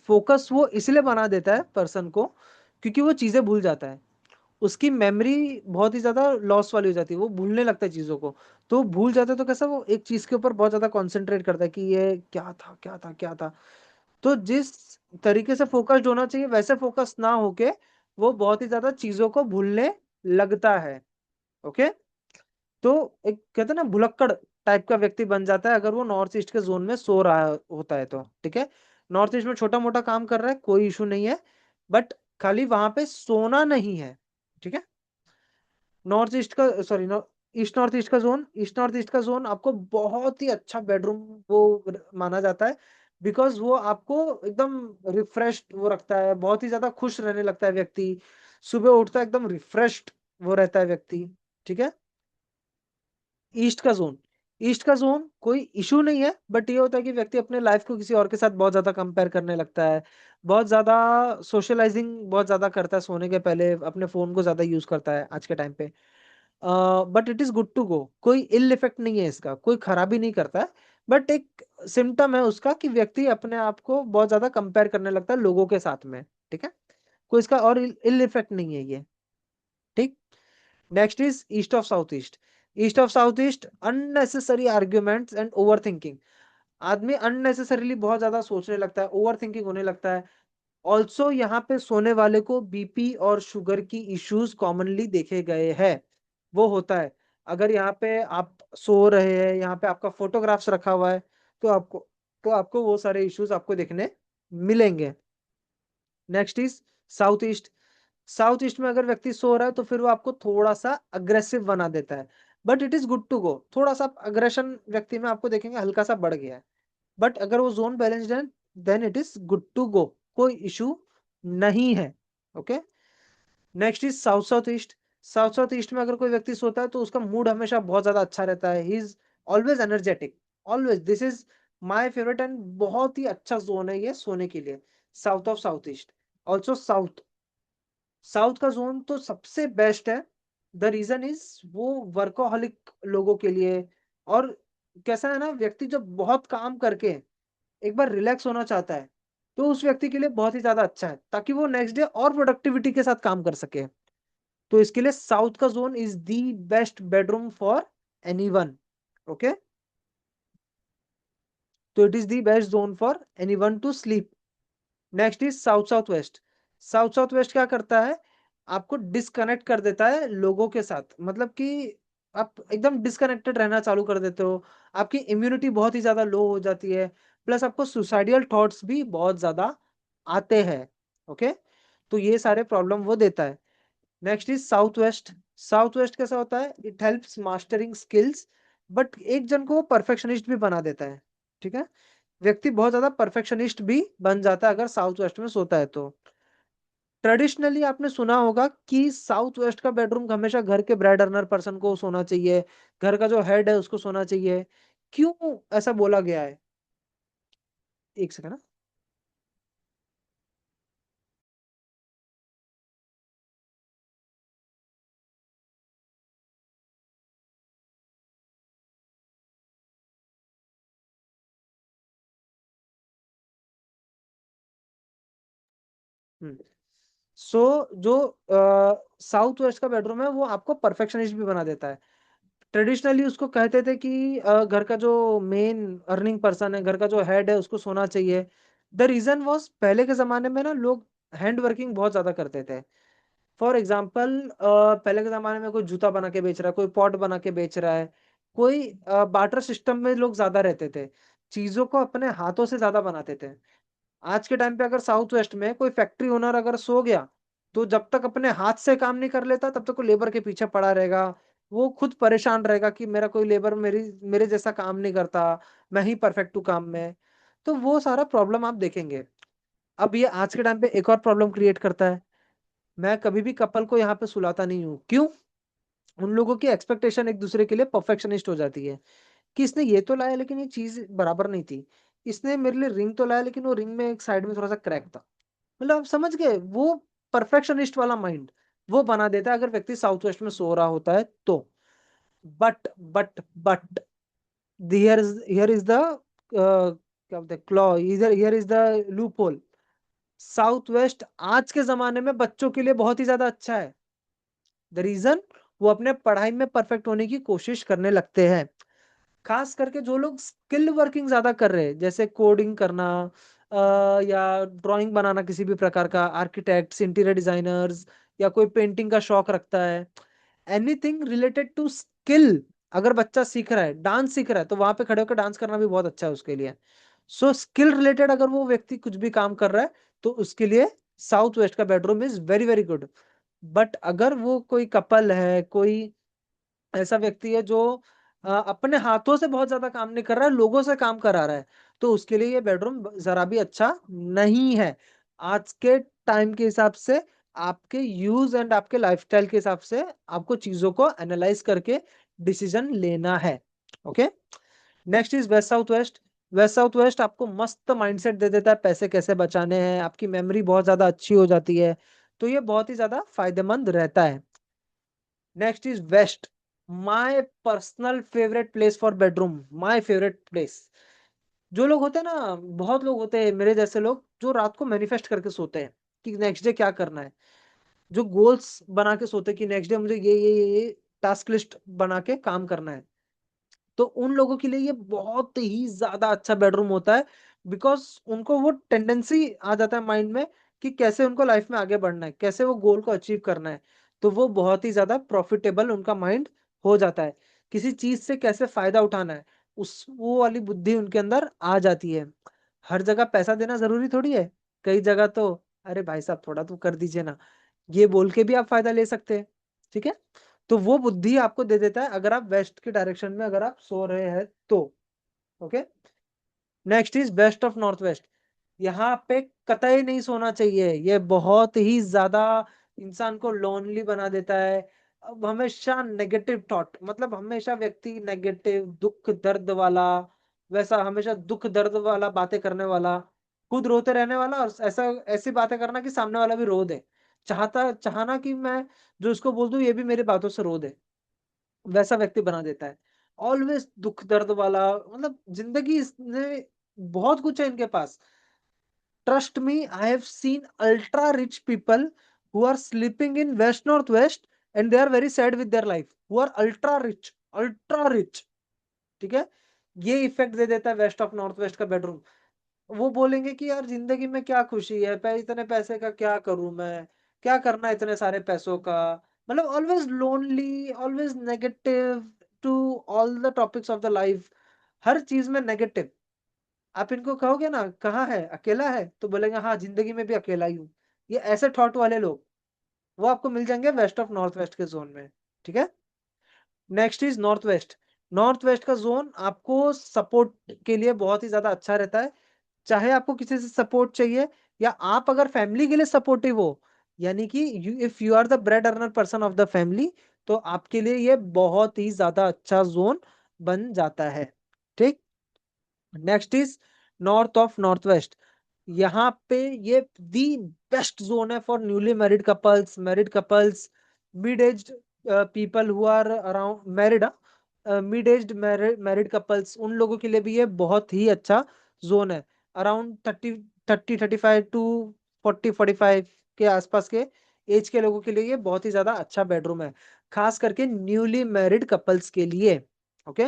फोकस वो इसलिए बना देता है पर्सन को क्योंकि वो चीज़ें भूल जाता है। उसकी मेमोरी बहुत ही ज्यादा लॉस वाली हो जाती है, वो भूलने लगता है चीजों को। तो भूल जाता है तो कैसा वो एक चीज के ऊपर बहुत ज्यादा कॉन्सेंट्रेट करता है कि ये क्या था क्या था क्या था। तो जिस तरीके से फोकस्ड होना चाहिए वैसे फोकस ना होके वो बहुत ही ज्यादा चीजों को भूलने लगता है। ओके। तो एक कहते हैं ना भुलक्कड़ टाइप का व्यक्ति बन जाता है अगर वो नॉर्थ ईस्ट के जोन में सो रहा होता है तो। ठीक है। नॉर्थ ईस्ट में छोटा मोटा काम कर रहा है कोई इशू नहीं है, बट खाली वहां पे सोना नहीं है। ठीक है। नॉर्थ ईस्ट का सॉरी ईस्ट नॉर्थ ईस्ट का जोन आपको बहुत ही अच्छा बेडरूम वो माना जाता है। बिकॉज वो आपको एकदम रिफ्रेश्ड वो रखता है, बहुत ही ज्यादा खुश रहने लगता है व्यक्ति। सुबह उठता है एकदम रिफ्रेश्ड वो रहता है व्यक्ति। ठीक है। ईस्ट का जोन, ईस्ट का जोन कोई इशू नहीं है, बट ये होता है कि व्यक्ति अपने लाइफ को किसी और के साथ बहुत ज्यादा कंपेयर करने लगता है। बहुत ज्यादा सोशलाइजिंग बहुत ज्यादा करता है, सोने के पहले अपने फोन को ज्यादा यूज करता है आज के टाइम पे। But it is good to go, कोई इल इफेक्ट नहीं है इसका, कोई खराबी नहीं करता है। बट एक सिम्टम है उसका कि व्यक्ति अपने आप को बहुत ज्यादा कंपेयर करने लगता है लोगों के साथ में। ठीक है। कोई इसका और इल इफेक्ट नहीं है ये। ठीक। Next is east of south east. East of south east unnecessary arguments and over thinking. आदमी अननेसेसरीली बहुत ज्यादा सोचने लगता है, ओवर थिंकिंग होने लगता है। ऑल्सो यहाँ पे सोने वाले को बीपी और शुगर की इश्यूज कॉमनली देखे गए हैं। वो होता है अगर यहाँ पे आप सो रहे हैं, यहाँ पे आपका फोटोग्राफ्स रखा हुआ है, तो आपको वो सारे इश्यूज आपको देखने मिलेंगे। Next is south east. South east में अगर व्यक्ति सो रहा है तो फिर वो आपको थोड़ा सा अग्रेसिव बना देता है। But it is good to go, थोड़ा सा अग्रेशन व्यक्ति में आपको देखेंगे हल्का सा बढ़ गया है। बट अगर वो जोन बैलेंस्ड है then it is good to go, कोई इशू नहीं है। Okay. Next is south south east. South south east में अगर कोई व्यक्ति सोता है तो उसका मूड हमेशा बहुत ज्यादा अच्छा रहता है, he is always energetic. Always this is my favourite and बहुत ही अच्छा जोन है ये सोने के लिए, south of south east. Also south, south का जोन तो सबसे बेस्ट है। द रीजन इज वो वर्कोहलिक लोगों के लिए, और कैसा है ना व्यक्ति जब बहुत काम करके एक बार रिलैक्स होना चाहता है तो उस व्यक्ति के लिए बहुत ही ज्यादा अच्छा है, ताकि वो नेक्स्ट डे और प्रोडक्टिविटी के साथ काम कर सके। तो इसके लिए साउथ का zone is the best bedroom for anyone. Okay. तो it is the best zone for anyone to sleep. Next is south south west. South south west क्या करता है, आपको डिस्कनेक्ट कर देता है लोगों के साथ, मतलब कि आप एकदम डिस्कनेक्टेड रहना चालू कर देते हो। आपकी इम्यूनिटी बहुत ही ज्यादा लो हो जाती है, प्लस आपको सुसाइडियल थॉट्स भी बहुत ज्यादा आते हैं। ओके। तो ये सारे प्रॉब्लम वो देता है। Next is south west. South west कैसा होता है, it helps mastering skills, but एक जन को परफेक्शनिस्ट भी बना देता है। ठीक है। व्यक्ति बहुत ज्यादा परफेक्शनिस्ट भी बन जाता है अगर साउथ वेस्ट में सोता है तो। ट्रेडिशनली आपने सुना होगा कि साउथ वेस्ट का बेडरूम हमेशा घर के ब्राइड अर्नर पर्सन को सोना चाहिए, घर का जो हेड है उसको सोना चाहिए। क्यों ऐसा बोला गया है? एक सेकंड। सो जो साउथ वेस्ट का बेडरूम है वो आपको परफेक्शनिस्ट भी बना देता है। ट्रेडिशनली उसको कहते थे कि घर का जो मेन अर्निंग पर्सन है, घर का जो हेड है उसको सोना चाहिए। द रीजन वॉज पहले के जमाने में ना लोग हैंड वर्किंग बहुत ज्यादा करते थे। फॉर एग्जाम्पल पहले के जमाने में कोई जूता बना के बेच रहा है, कोई पॉट बना के बेच रहा है, कोई बार्टर सिस्टम में लोग ज्यादा रहते थे, चीजों को अपने हाथों से ज्यादा बनाते थे। आज के टाइम पे अगर साउथ वेस्ट में कोई फैक्ट्री ओनर अगर सो गया तो जब तक अपने हाथ से काम नहीं कर लेता तब तक वो लेबर के पीछे पड़ा रहेगा। वो खुद परेशान रहेगा कि मेरा कोई लेबर मेरे जैसा काम नहीं करता, मैं ही परफेक्ट हूँ काम में। तो वो सारा प्रॉब्लम आप देखेंगे। अब ये आज के टाइम पे एक और प्रॉब्लम क्रिएट करता है। मैं कभी भी कपल को यहाँ पे सुलाता नहीं हूँ, क्यों? उन लोगों की एक्सपेक्टेशन एक दूसरे के लिए परफेक्शनिस्ट हो जाती है कि इसने ये तो लाया लेकिन ये चीज बराबर नहीं थी, इसने मेरे लिए रिंग तो लाया लेकिन वो रिंग में एक साइड में थोड़ा सा क्रैक था। मतलब आप समझ गए वो परफेक्शनिस्ट वाला माइंड वो बना देता है अगर व्यक्ति साउथ वेस्ट में सो रहा होता है तो। बट हियर इज द क्या बोलते हैं क्लॉ, इधर here is the loop hole. South west आज के जमाने में बच्चों के लिए बहुत ही ज्यादा अच्छा है। द रीजन, वो अपने पढ़ाई में परफेक्ट होने की कोशिश करने लगते हैं। खास करके जो लोग स्किल वर्किंग ज्यादा कर रहे हैं, जैसे कोडिंग करना, या ड्राइंग बनाना, किसी भी प्रकार का, आर्किटेक्ट्स, इंटीरियर डिजाइनर्स, या कोई पेंटिंग का शौक रखता है, एनीथिंग रिलेटेड टू स्किल। अगर बच्चा सीख रहा है, डांस सीख रहा है, तो वहां पे खड़े होकर डांस करना भी बहुत अच्छा है उसके लिए। सो स्किल रिलेटेड अगर वो व्यक्ति कुछ भी काम कर रहा है, तो उसके लिए साउथ वेस्ट का bedroom is very very good. But अगर वो कोई कपल है, कोई ऐसा व्यक्ति है जो अपने हाथों से बहुत ज्यादा काम नहीं कर रहा है, लोगों से काम करा रहा है, तो उसके लिए ये बेडरूम जरा भी अच्छा नहीं है। आज के टाइम के हिसाब से, आपके यूज एंड आपके लाइफस्टाइल के हिसाब से आपको चीजों को एनालाइज करके डिसीजन लेना है। Okay. Next is west south west. West south west आपको मस्त माइंडसेट दे देता है, पैसे कैसे बचाने हैं, आपकी मेमोरी बहुत ज्यादा अच्छी हो जाती है, तो ये बहुत ही ज्यादा फायदेमंद रहता है। Next is west, my personal favourite place for bedroom, my favourite place. जो लोग होते हैं ना, बहुत लोग होते हैं मेरे जैसे लोग, जो रात को मैनिफेस्ट करके सोते हैं कि नेक्स्ट डे क्या करना है, जो गोल्स बना के सोते हैं कि नेक्स्ट डे मुझे ये टास्क लिस्ट बना के काम करना है, तो उन लोगों के लिए ये बहुत ही ज्यादा अच्छा बेडरूम होता है। बिकॉज उनको वो टेंडेंसी आ जाता है माइंड में कि कैसे उनको लाइफ में आगे बढ़ना है, कैसे वो गोल को अचीव करना है, तो वो बहुत ही ज्यादा प्रॉफिटेबल उनका माइंड हो जाता है। किसी चीज से कैसे फायदा उठाना है, उस वो वाली बुद्धि उनके अंदर आ जाती है। हर जगह पैसा देना जरूरी थोड़ी है, कई जगह तो अरे भाई साहब थोड़ा तो कर दीजिए ना, ये बोल के भी आप फायदा ले सकते हैं। ठीक है। तो वो बुद्धि आपको दे देता है अगर आप वेस्ट के डायरेक्शन में अगर आप सो रहे हैं तो। Okay. Next is west of north west. यहाँ पे कतई नहीं सोना चाहिए, ये बहुत ही ज्यादा इंसान को लोनली बना देता है। अब हमेशा नेगेटिव थॉट, मतलब हमेशा व्यक्ति नेगेटिव, दुख दर्द वाला, वैसा हमेशा दुख दर्द वाला बातें करने वाला, खुद रोते रहने वाला, और ऐसा ऐसी बातें करना कि सामने वाला भी रो दे, चाहना कि मैं जो उसको बोल दूं ये भी मेरी बातों से रो दे, वैसा व्यक्ति बना देता है। ऑलवेज दुख दर्द वाला, मतलब जिंदगी इसने बहुत कुछ है इनके पास। Trust me, I have seen ultra rich people who are sleeping in west north west, and they are very sad with their life, who are ultra rich, ultra rich. ठीक है। ये इफेक्ट दे देता है वेस्ट ऑफ नॉर्थ वेस्ट का bedroom. वो बोलेंगे कि यार जिंदगी में क्या खुशी है, इतने पैसे का क्या करूं मैं, क्या करना है इतने सारे पैसों का, मतलब always lonely, always negative to all the topics of the life, हर चीज में नेगेटिव। आप इनको कहोगे ना कहाँ है, अकेला है, तो बोलेंगे हाँ जिंदगी में भी अकेला ही हूँ। ये ऐसे थॉट वाले लोग, वो आपको मिल जाएंगे वेस्ट ऑफ नॉर्थ वेस्ट के जोन में। ठीक है। Next is north west. North west का जोन आपको सपोर्ट के लिए बहुत ही ज्यादा अच्छा रहता है। चाहे आपको किसी से सपोर्ट चाहिए, या आप अगर फैमिली के लिए सपोर्टिव हो, यानी कि if you are the bread earner person of the family, तो आपके लिए ये बहुत ही ज्यादा अच्छा जोन बन जाता है। ठीक। Next is north of north west. यहाँ पे ये दी बेस्ट जोन है for newly married couples, mid aged people who are around married, mid aged married couples, उन लोगों के लिए भी ये बहुत ही अच्छा जोन है। अराउंड 30 35 टू 40 45 के आसपास के एज के लोगों के लिए ये बहुत ही ज्यादा अच्छा बेडरूम है, खास करके न्यूली मैरिड कपल्स के लिए। ओके।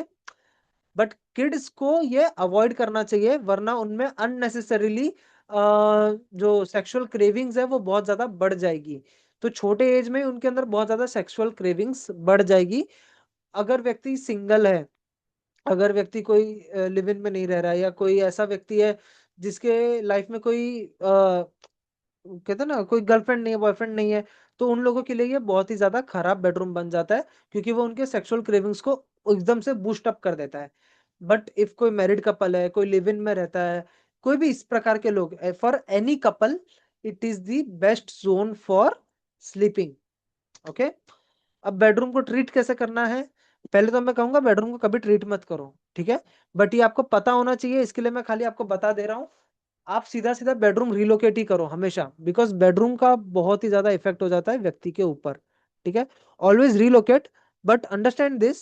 बट किड्स को ये अवॉइड करना चाहिए, वरना उनमें अननेसेसरीली जो सेक्सुअल क्रेविंग्स है वो बहुत ज्यादा बढ़ जाएगी। तो छोटे एज में उनके अंदर बहुत ज्यादा सेक्सुअल क्रेविंग्स बढ़ जाएगी। अगर व्यक्ति सिंगल है, अगर व्यक्ति कोई लिव इन में नहीं रह रहा है, या कोई ऐसा व्यक्ति है जिसके लाइफ में कोई कहते हैं ना कोई गर्लफ्रेंड नहीं है, बॉयफ्रेंड नहीं है, तो उन लोगों के लिए ये बहुत ही ज्यादा खराब बेडरूम बन जाता है, क्योंकि वो उनके सेक्सुअल क्रेविंग्स को एकदम से बूस्ट अप कर देता है। बट इफ कोई मैरिड कपल है, कोई लिव इन में रहता है, कोई भी इस प्रकार के लोग, for any couple it is the best zone for sleeping. Okay. अब बेडरूम को ट्रीट कैसे करना है, पहले तो मैं कहूंगा बेडरूम को कभी ट्रीट मत करो, ठीक है, बट ये आपको पता होना चाहिए, इसके लिए मैं खाली आपको बता दे रहा हूँ। आप सीधा सीधा बेडरूम रिलोकेट ही करो हमेशा, बिकॉज बेडरूम का बहुत ही ज्यादा इफेक्ट हो जाता है व्यक्ति के ऊपर। ठीक है। Always relocate, but understand this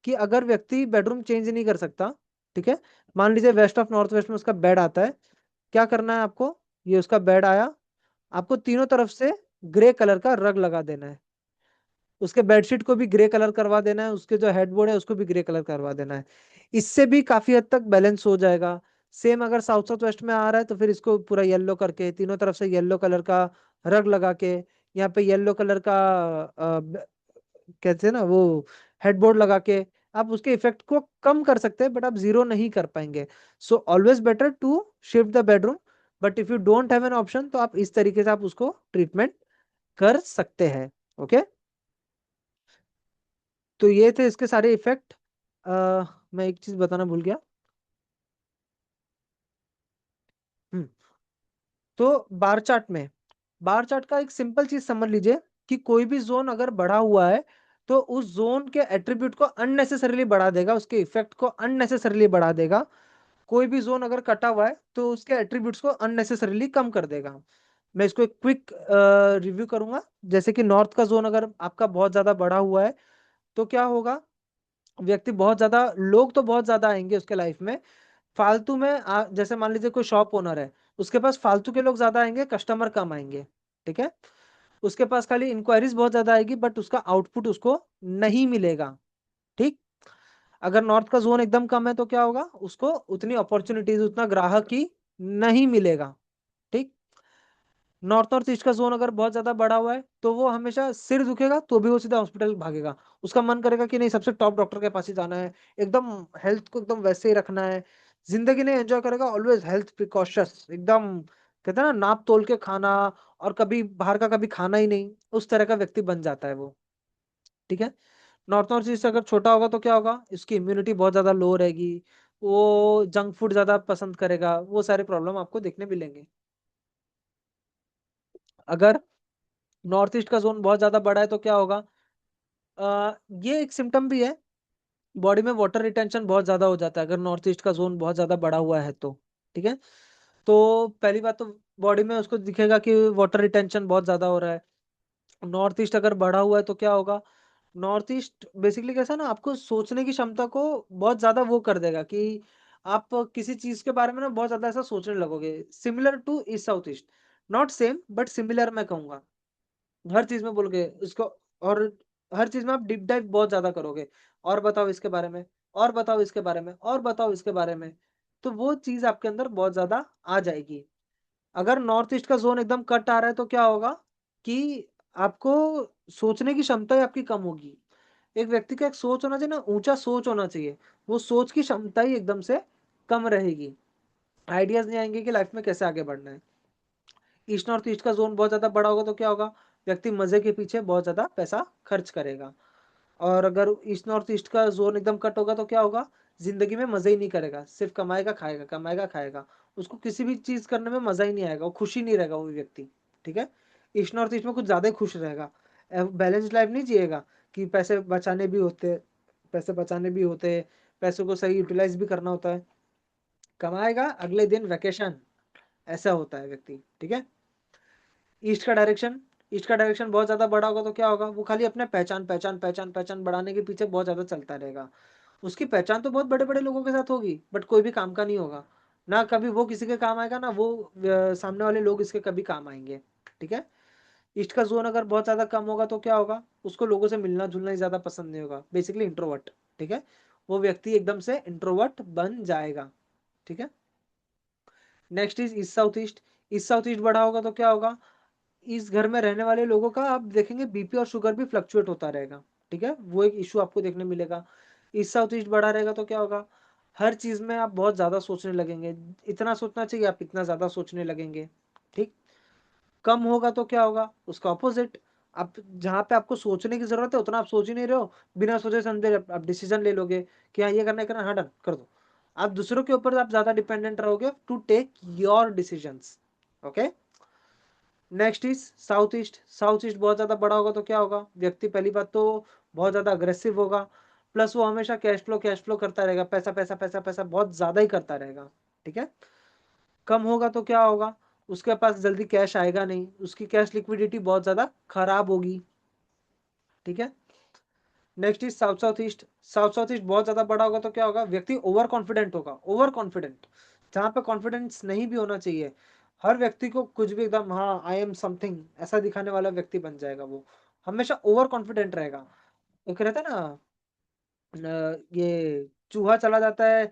कि अगर व्यक्ति बेडरूम चेंज नहीं कर सकता, ठीक है, मान लीजिए वेस्ट ऑफ नॉर्थ वेस्ट में उसका बेड आता है, क्या करना है आपको, ये उसका बेड आया, आपको तीनों तरफ से ग्रे कलर का रग लगा देना है। उसके बेडशीट को भी ग्रे कलर करवा देना है, उसके जो हेडबोर्ड है उसको भी ग्रे कलर करवा देना है। इससे भी काफी हद तक बैलेंस हो जाएगा। सेम अगर साउथ साउथ वेस्ट में आ रहा है तो फिर इसको पूरा येलो करके, तीनों तरफ से येलो कलर का रग लगा के, यहाँ पे येलो कलर का कहते हैं ना वो हेडबोर्ड लगा के, आप उसके इफेक्ट को कम कर सकते हैं, बट आप जीरो नहीं कर पाएंगे। So always better to shift the bedroom. But if you don't have an option तो आप इस तरीके से आप उसको ट्रीटमेंट कर सकते हैं। ओके, तो ये थे इसके सारे इफेक्ट। मैं एक चीज बताना भूल गया। हम्म, तो बार चार्ट में, बार चार्ट का एक सिंपल चीज समझ लीजिए कि कोई भी जोन अगर बढ़ा हुआ है तो उस जोन के एट्रीब्यूट को अननेसेसरीली बढ़ा देगा, उसके इफेक्ट को अननेसेसरीली बढ़ा देगा। कोई भी जोन अगर कटा हुआ है तो उसके एट्रीब्यूट्स को अननेसेसरीली कम कर देगा। मैं इसको एक क्विक रिव्यू करूंगा। जैसे कि नॉर्थ का जोन अगर आपका बहुत ज्यादा बढ़ा हुआ है तो क्या होगा, व्यक्ति बहुत ज्यादा, लोग तो बहुत ज्यादा आएंगे उसके लाइफ में। फालतू में जैसे मान लीजिए कोई शॉप ओनर है, उसके पास फालतू के लोग ज्यादा आएंगे, कस्टमर कम आएंगे। ठीक है, उसके पास खाली इंक्वायरीज बहुत ज्यादा आएगी बट उसका आउटपुट उसको नहीं मिलेगा। ठीक, अगर नॉर्थ का जोन एकदम कम है तो क्या होगा, उसको उतनी अपॉर्चुनिटीज, उतना ग्राहक ही नहीं मिलेगा। ठीक, नॉर्थ नॉर्थ ईस्ट का जोन अगर बहुत ज्यादा बढ़ा हुआ है तो वो हमेशा सिर दुखेगा तो भी वो सीधा हॉस्पिटल भागेगा। उसका मन करेगा कि नहीं, सबसे टॉप डॉक्टर के पास ही जाना है, एकदम हेल्थ को एकदम वैसे ही रखना है। जिंदगी नहीं एंजॉय करेगा, ऑलवेज हेल्थ प्रिकॉशस एकदम, कहते हैं ना नाप तोल के खाना, और कभी बाहर का कभी खाना ही नहीं, उस तरह का व्यक्ति बन जाता है वो। ठीक है, नॉर्थ नॉर्थ ईस्ट अगर छोटा होगा तो क्या होगा, इसकी इम्यूनिटी बहुत ज्यादा लो रहेगी, वो जंक फूड ज्यादा पसंद करेगा, वो सारे प्रॉब्लम आपको देखने मिलेंगे। अगर नॉर्थ ईस्ट का जोन बहुत ज्यादा बड़ा है तो क्या होगा, ये एक सिम्टम भी है, बॉडी में वाटर रिटेंशन बहुत ज्यादा हो जाता है अगर नॉर्थ ईस्ट का जोन बहुत ज्यादा बड़ा हुआ है तो। ठीक है, तो पहली बात तो बॉडी में उसको दिखेगा कि वाटर रिटेंशन बहुत ज्यादा हो रहा है। नॉर्थ ईस्ट अगर बढ़ा हुआ है तो क्या होगा, नॉर्थ ईस्ट बेसिकली कैसा ना, आपको सोचने की क्षमता को बहुत ज्यादा वो कर देगा कि आप किसी चीज के बारे में ना बहुत ज्यादा ऐसा सोचने लगोगे, similar to east south east, not same but similar मैं कहूंगा। हर चीज में बोल के उसको, और हर चीज में आप डीप डाइव बहुत ज्यादा करोगे, और बताओ इसके बारे में, और बताओ इसके बारे में, और बताओ इसके बारे में, तो वो चीज आपके अंदर बहुत ज्यादा आ जाएगी। अगर नॉर्थ ईस्ट का जोन एकदम कट आ रहा है तो क्या होगा कि आपको सोचने की क्षमता ही आपकी कम होगी। एक व्यक्ति का एक सोच होना चाहिए ना, ऊंचा सोच होना चाहिए, वो सोच की क्षमता ही एकदम से कम रहेगी। आइडियाज नहीं आएंगे कि लाइफ में कैसे आगे बढ़ना है। ईस्ट नॉर्थ ईस्ट का जोन बहुत ज्यादा बड़ा होगा तो क्या होगा, व्यक्ति मजे के पीछे बहुत ज्यादा पैसा खर्च करेगा। और अगर ईस्ट नॉर्थ ईस्ट का जोन एकदम कट होगा तो क्या होगा, जिंदगी में मजा ही नहीं करेगा, सिर्फ कमाएगा खाएगा, कमाएगा खाएगा, उसको किसी भी चीज करने में मजा ही नहीं आएगा, वो खुशी नहीं रहेगा वो व्यक्ति। ठीक है, ईस्ट नॉर्थ ईस्ट में कुछ ज्यादा ही खुश रहेगा, बैलेंस लाइफ नहीं जिएगा कि पैसे बचाने भी होते, पैसे बचाने भी होते हैं, पैसों को सही यूटिलाइज भी करना होता है, कमाएगा अगले दिन वेकेशन, ऐसा होता है व्यक्ति। ठीक है, ईस्ट का डायरेक्शन, ईस्ट का डायरेक्शन बहुत ज्यादा बड़ा होगा तो क्या होगा, वो खाली अपने पहचान पहचान पहचान पहचान बढ़ाने के पीछे बहुत ज्यादा चलता रहेगा। उसकी पहचान तो बहुत बड़े बड़े लोगों के साथ होगी बट कोई भी काम का नहीं होगा, ना कभी वो किसी के काम आएगा, ना वो सामने वाले लोग इसके कभी काम आएंगे। ठीक है, ईस्ट का जोन अगर बहुत ज्यादा कम होगा तो क्या होगा, उसको लोगों से मिलना जुलना ही ज्यादा पसंद नहीं होगा, बेसिकली इंट्रोवर्ट। ठीक है, वो व्यक्ति एकदम से इंट्रोवर्ट बन जाएगा। ठीक है, next is east south east. East south east बढ़ा होगा तो क्या होगा, इस घर में रहने वाले लोगों का आप देखेंगे बीपी और शुगर भी फ्लक्चुएट होता रहेगा। ठीक है, वो एक इशू आपको देखने मिलेगा। ईस्ट साउथ ईस्ट बढ़ा रहेगा तो क्या होगा, हर चीज में आप बहुत ज्यादा सोचने लगेंगे, इतना सोचना चाहिए आप इतना ज्यादा सोचने लगेंगे। ठीक, कम होगा तो क्या होगा, उसका ऑपोजिट, आप जहाँ पे आपको सोचने की जरूरत है उतना आप सोच ही नहीं रहे हो, बिना सोचे समझे आप डिसीजन ले लोगे कि हाँ ये करना है, करना, हाँ डन कर दो। आप दूसरों के ऊपर आप ज्यादा डिपेंडेंट रहोगे to take your decisions. Okay, next is south east. South east बहुत ज्यादा बड़ा होगा तो क्या होगा, व्यक्ति पहली बात तो बहुत ज्यादा अग्रेसिव होगा, प्लस वो हमेशा कैश फ्लो करता रहेगा, पैसा पैसा पैसा पैसा बहुत ज्यादा ही करता रहेगा। ठीक है, कम होगा तो क्या होगा, उसके पास जल्दी कैश आएगा नहीं, उसकी कैश लिक्विडिटी बहुत ज्यादा खराब होगी। ठीक है, next is south south east. South south east बहुत ज्यादा बड़ा होगा तो क्या होगा, व्यक्ति ओवर कॉन्फिडेंट होगा, ओवर कॉन्फिडेंट, जहां पे कॉन्फिडेंस नहीं भी होना चाहिए, हर व्यक्ति को कुछ भी एकदम हाँ आई एम समथिंग ऐसा दिखाने वाला व्यक्ति बन जाएगा वो, हमेशा ओवर कॉन्फिडेंट रहेगा। एक रहता है ना, ये चूहा चला जाता है,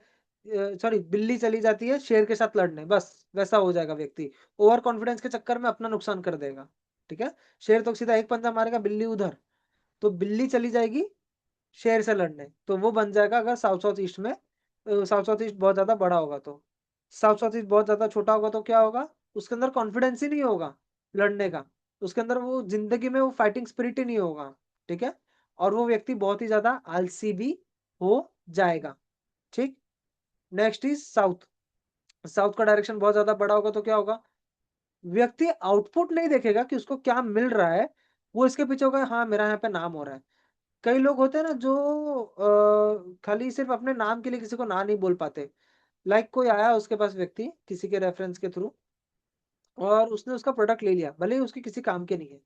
सॉरी बिल्ली चली जाती है शेर के साथ लड़ने, बस वैसा हो जाएगा व्यक्ति। ओवर कॉन्फिडेंस के चक्कर में अपना नुकसान कर देगा। ठीक है, शेर तो सीधा एक पंजा मारेगा, बिल्ली उधर, तो बिल्ली चली जाएगी शेर से लड़ने, तो वो बन जाएगा अगर साउथ साउथ ईस्ट में, साउथ साउथ ईस्ट बहुत ज्यादा बड़ा होगा तो। साउथ साउथ ईस्ट बहुत ज्यादा छोटा होगा तो क्या होगा, उसके अंदर कॉन्फिडेंस ही नहीं होगा लड़ने का, उसके अंदर वो जिंदगी में वो फाइटिंग स्पिरिट ही नहीं होगा। ठीक है, और वो व्यक्ति बहुत ही ज्यादा आलसी भी हो जाएगा। ठीक, नेक्स्ट इज साउथ। साउथ का डायरेक्शन बहुत ज्यादा बड़ा होगा तो क्या होगा, व्यक्ति आउटपुट नहीं देखेगा कि उसको क्या मिल रहा है, वो इसके पीछे होगा, हाँ मेरा यहाँ पे नाम हो रहा है। कई लोग होते हैं ना जो खाली सिर्फ अपने नाम के लिए किसी को ना नहीं बोल पाते। लाइक कोई आया उसके पास व्यक्ति किसी के रेफरेंस के थ्रू, और उसने उसका प्रोडक्ट ले लिया, भले ही उसके किसी काम के नहीं है,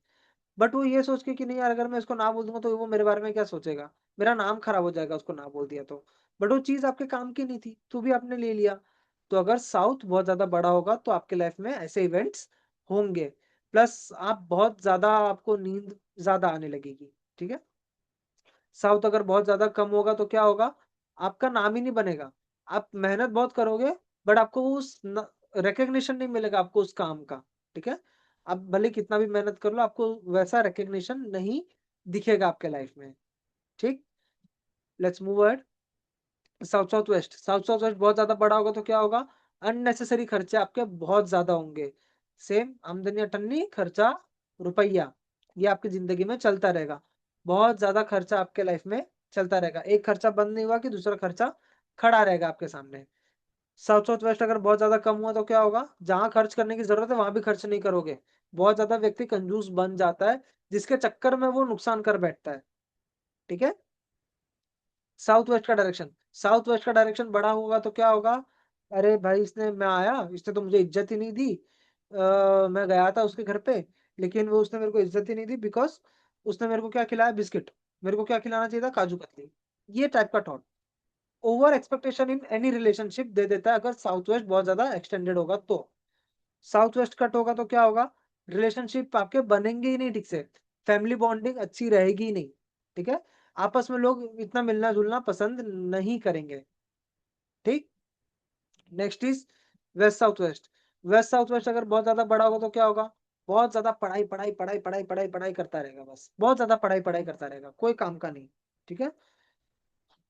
बट वो ये सोच के कि नहीं यार अगर मैं इसको ना बोल दूंगा तो वो मेरे बारे में क्या सोचेगा, मेरा नाम खराब हो जाएगा उसको ना बोल दिया तो। बट वो चीज आपके काम की नहीं थी तो भी आपने ले लिया। तो अगर साउथ बहुत ज्यादा बड़ा होगा तो आपके लाइफ में ऐसे इवेंट्स होंगे, प्लस आप बहुत ज्यादा, आपको नींद ज्यादा आने लगेगी। ठीक है, साउथ अगर बहुत ज्यादा कम होगा तो क्या होगा, आपका नाम ही नहीं बनेगा। आप मेहनत बहुत करोगे बट आपको उस रिकग्निशन नहीं मिलेगा आपको उस काम का। ठीक है, आप भले कितना भी मेहनत कर लो आपको वैसा रिकग्निशन नहीं दिखेगा आपके लाइफ में। ठीक, let's move ahead. South south west, south south waste बहुत ज्यादा बड़ा होगा तो क्या होगा, अननेसेसरी खर्चे आपके बहुत ज्यादा होंगे। सेम आमदनी अठन्नी खर्चा रुपया, ये आपकी जिंदगी में चलता रहेगा। बहुत ज्यादा खर्चा आपके लाइफ में चलता रहेगा, एक खर्चा बंद नहीं हुआ कि दूसरा खर्चा खड़ा रहेगा आपके सामने। साउथ साउथ वेस्ट अगर बहुत ज्यादा कम हुआ तो क्या होगा, जहां खर्च करने की जरूरत है वहां भी खर्च नहीं करोगे। बहुत ज्यादा व्यक्ति कंजूस बन जाता है जिसके चक्कर में वो नुकसान कर बैठता है। ठीक है, साउथ वेस्ट का डायरेक्शन, साउथ वेस्ट का डायरेक्शन बड़ा होगा तो क्या होगा, अरे भाई इसने, मैं आया इसने तो मुझे इज्जत ही नहीं दी, मैं गया था उसके घर पे लेकिन वो उसने मेरे को इज्जत ही नहीं दी बिकॉज उसने मेरे को क्या खिलाया, बिस्किट, मेरे को क्या खिलाना चाहिए था, काजू कतली। ये टाइप का thought, over expectation in any relationship दे देता है अगर साउथ वेस्ट बहुत ज्यादा एक्सटेंडेड होगा तो। साउथ वेस्ट कट होगा तो क्या होगा, रिलेशनशिप आपके बनेंगे ही नहीं ठीक से, फैमिली बॉन्डिंग अच्छी रहेगी ही नहीं। ठीक है, आपस में लोग इतना मिलना जुलना पसंद नहीं करेंगे। ठीक, next is west south west. West south west अगर बहुत ज्यादा बड़ा होगा तो क्या होगा, बहुत ज्यादा पढ़ाई पढ़ाई पढ़ाई पढ़ाई पढ़ाई पढ़ाई करता रहेगा, बस बहुत ज्यादा पढ़ाई पढ़ाई करता रहेगा, कोई काम का नहीं। ठीक है,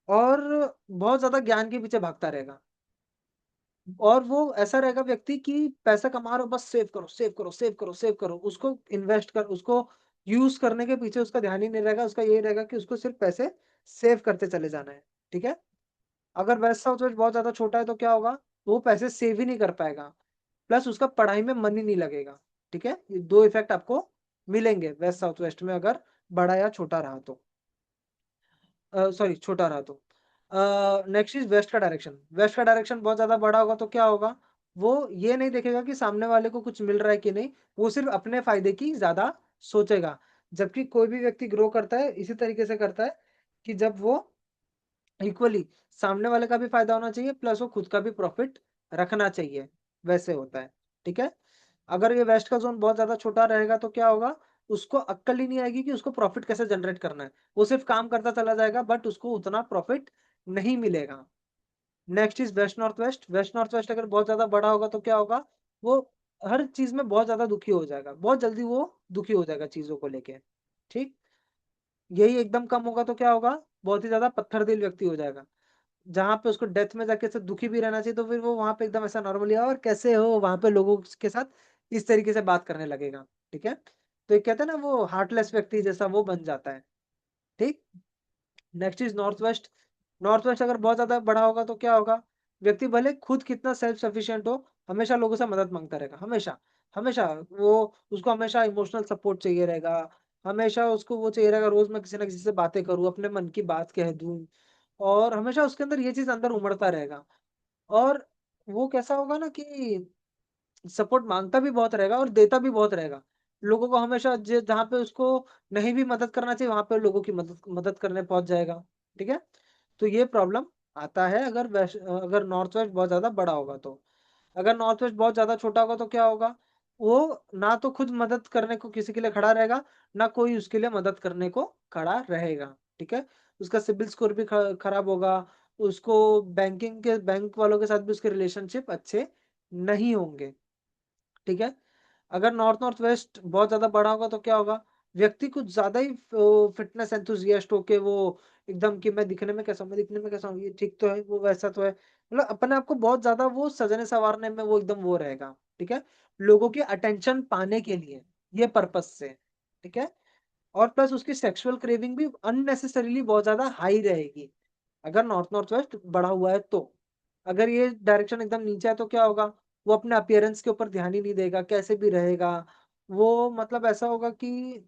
और बहुत ज्यादा ज्ञान के पीछे भागता रहेगा, और वो ऐसा रहेगा व्यक्ति कि पैसा कमा रहे हो बस सेव करो सेव करो सेव करो सेव करो, उसको इन्वेस्ट कर, उसको यूज करने के पीछे उसका ध्यान ही नहीं रहेगा, उसका ये रहेगा कि उसको सिर्फ पैसे सेव करते चले जाना है। ठीक है, अगर वेस्ट साउथ वेस्ट बहुत ज्यादा छोटा है तो क्या होगा, वो पैसे सेव ही नहीं कर पाएगा, प्लस उसका पढ़ाई में मन ही नहीं लगेगा। ठीक है, ये दो इफेक्ट आपको मिलेंगे वेस्ट साउथ वेस्ट में अगर बड़ा या छोटा रहा तो, सॉरी छोटा रहा तो। नेक्स्ट इज वेस्ट का डायरेक्शन। वेस्ट का डायरेक्शन बहुत ज्यादा बड़ा होगा तो क्या होगा, वो ये नहीं देखेगा कि सामने वाले को कुछ मिल रहा है कि नहीं, वो सिर्फ अपने फायदे की ज्यादा सोचेगा। जबकि कोई भी व्यक्ति ग्रो करता है इसी तरीके से करता है कि जब वो इक्वली सामने वाले का भी फायदा होना चाहिए प्लस वो खुद का भी प्रॉफिट रखना चाहिए, वैसे होता है। ठीक है, अगर ये वेस्ट का जोन बहुत ज्यादा छोटा रहेगा तो क्या होगा, उसको अक्कल ही नहीं आएगी कि उसको प्रॉफिट कैसे जनरेट करना है, वो सिर्फ काम करता चला जाएगा बट उसको उतना प्रॉफिट नहीं मिलेगा। Next is west north west. West north west अगर बहुत ज्यादा बड़ा होगा तो क्या होगा, वो हर चीज में बहुत ज्यादा दुखी हो जाएगा, बहुत जल्दी वो दुखी हो जाएगा चीजों को लेके। ठीक, यही एकदम कम होगा तो क्या होगा, बहुत ही ज्यादा पत्थर दिल व्यक्ति हो जाएगा, जहां पे उसको डेथ में जाके से दुखी भी रहना चाहिए तो फिर वो वहां पे एकदम ऐसा नॉर्मली और कैसे हो वहां पे लोगों के साथ इस तरीके से बात करने लगेगा। ठीक है, तो एक कहते हैं ना वो हार्टलेस व्यक्ति जैसा वो बन जाता है। ठीक, next is north west. North west अगर बहुत ज्यादा बड़ा होगा तो क्या होगा, व्यक्ति भले खुद कितना सेल्फ सफिशिएंट हो, हमेशा लोगों से मदद मांगता रहेगा, हमेशा हमेशा वो, उसको हमेशा इमोशनल सपोर्ट चाहिए रहेगा, हमेशा उसको वो चाहिए रहेगा रोज मैं किसी ना किसी से बातें करूं, अपने मन की बात कह दूं, और हमेशा उसके अंदर ये चीज अंदर उमड़ता रहेगा। और वो कैसा होगा ना कि सपोर्ट मांगता भी बहुत रहेगा और देता भी बहुत रहेगा, लोगों को हमेशा जहाँ पे उसको नहीं भी मदद करना चाहिए वहां पे लोगों की मदद मदद करने पहुंच जाएगा। ठीक है, तो ये प्रॉब्लम आता है अगर अगर नॉर्थ वेस्ट बहुत ज्यादा बड़ा होगा तो। अगर नॉर्थ वेस्ट बहुत ज्यादा छोटा होगा तो क्या होगा, वो ना तो खुद मदद करने को किसी के लिए खड़ा रहेगा, ना कोई उसके लिए मदद करने को खड़ा रहेगा, ठीक है? उसका सिबिल स्कोर भी खराब होगा, उसको बैंक वालों के साथ भी उसके रिलेशनशिप अच्छे नहीं होंगे, ठीक है? अगर नॉर्थ नॉर्थ वेस्ट बहुत ज़्यादा बड़ा होगा तो क्या होगा? व्यक्ति कुछ ज़्यादा ही फिटनेस एंथुसियास्ट होके वो एकदम कि मैं दिखने में कैसा हूँ, मैं दिखने में कैसा हूँ, ये ठीक तो है, वो वैसा तो है। मतलब अपने आप को बहुत ज़्यादा वो सजने-संवारने में वो एकदम वो रहेगा, ठीक है? लोगों की अटेंशन पाने के लिए, ये पर्पज़ से, ठीक है? और प्लस उसकी सेक्सुअल क्रेविंग भी अननेसेसरीली बहुत ज़्यादा हाई रहेगी, अगर नॉर्थ नॉर्थ वेस्ट बढ़ा हुआ है तो। अगर ये डायरेक्शन एकदम नीचे है तो क्या होगा? वो अपने अपीयरेंस के ऊपर ध्यान ही नहीं देगा, कैसे भी रहेगा। वो मतलब ऐसा होगा कि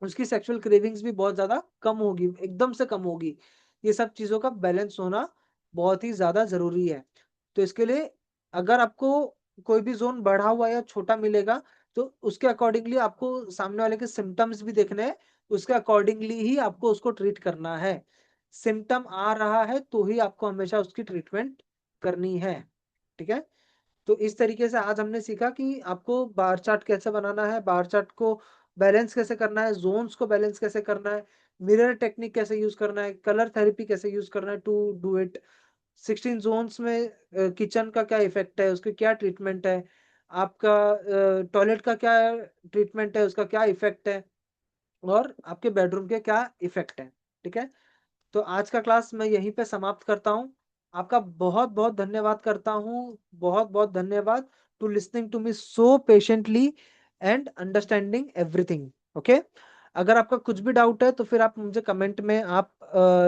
उसकी सेक्सुअल क्रेविंग्स भी बहुत ज़्यादा कम होगी, एकदम से कम होगी। ये सब चीज़ों का बैलेंस होना बहुत ही ज़्यादा ज़रूरी है। तो इसके लिए अगर आपको कोई भी ज़ोन बढ़ा हुआ या छोटा मिलेगा, तो उसके अकॉर्डिंगली आपको सामने वाले के सिम्पटम्स भी देखने हैं, उसके अकॉर्डिंगली ही आपको उसको ट्रीट करना है। सिम्पटम आ रहा है तो ही आपको हमेशा उसकी ट्रीटमेंट करनी है, ठीक है? तो इस तरीके से आज हमने सीखा कि आपको बार चार्ट कैसे बनाना है, बार चार्ट को बैलेंस कैसे करना है, ज़ोन्स को बैलेंस कैसे करना है, मिरर टेक्निक कैसे यूज़ करना है, कलर थेरेपी कैसे यूज़ करना है टू डू इट। 16 ज़ोन्स में किचन का क्या इफ़ेक्ट है, उसकी क्या ट्रीटमेंट है, आपका टॉयलेट का क्या ट्रीटमेंट है, उसका क्या इफ़ेक्ट है और आपके बेडरूम के क्या इफ़ेक्ट है, ठीक है? तो आज का क्लास मैं यहीं पे समाप्त करता हूँ। आपका बहुत-बहुत धन्यवाद करता हूँ। बहुत-बहुत धन्यवाद to listening to me so patiently and understanding everything, okay? अगर आपका कुछ भी डाउट है तो फिर आप मुझे कमेंट में आप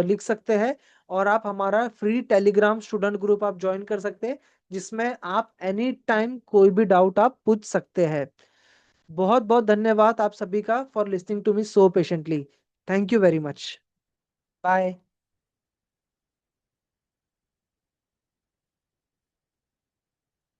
लिख सकते हैं और आप हमारा फ्री टेलीग्राम स्टूडेंट ग्रुप आप जॉइन कर सकते हैं, जिसमें आप एनी टाइम कोई भी डाउट आप पूछ सकते हैं। बहुत-बहुत धन्यवाद आप सभी का for listening to me so patiently. Thank you very much. Bye.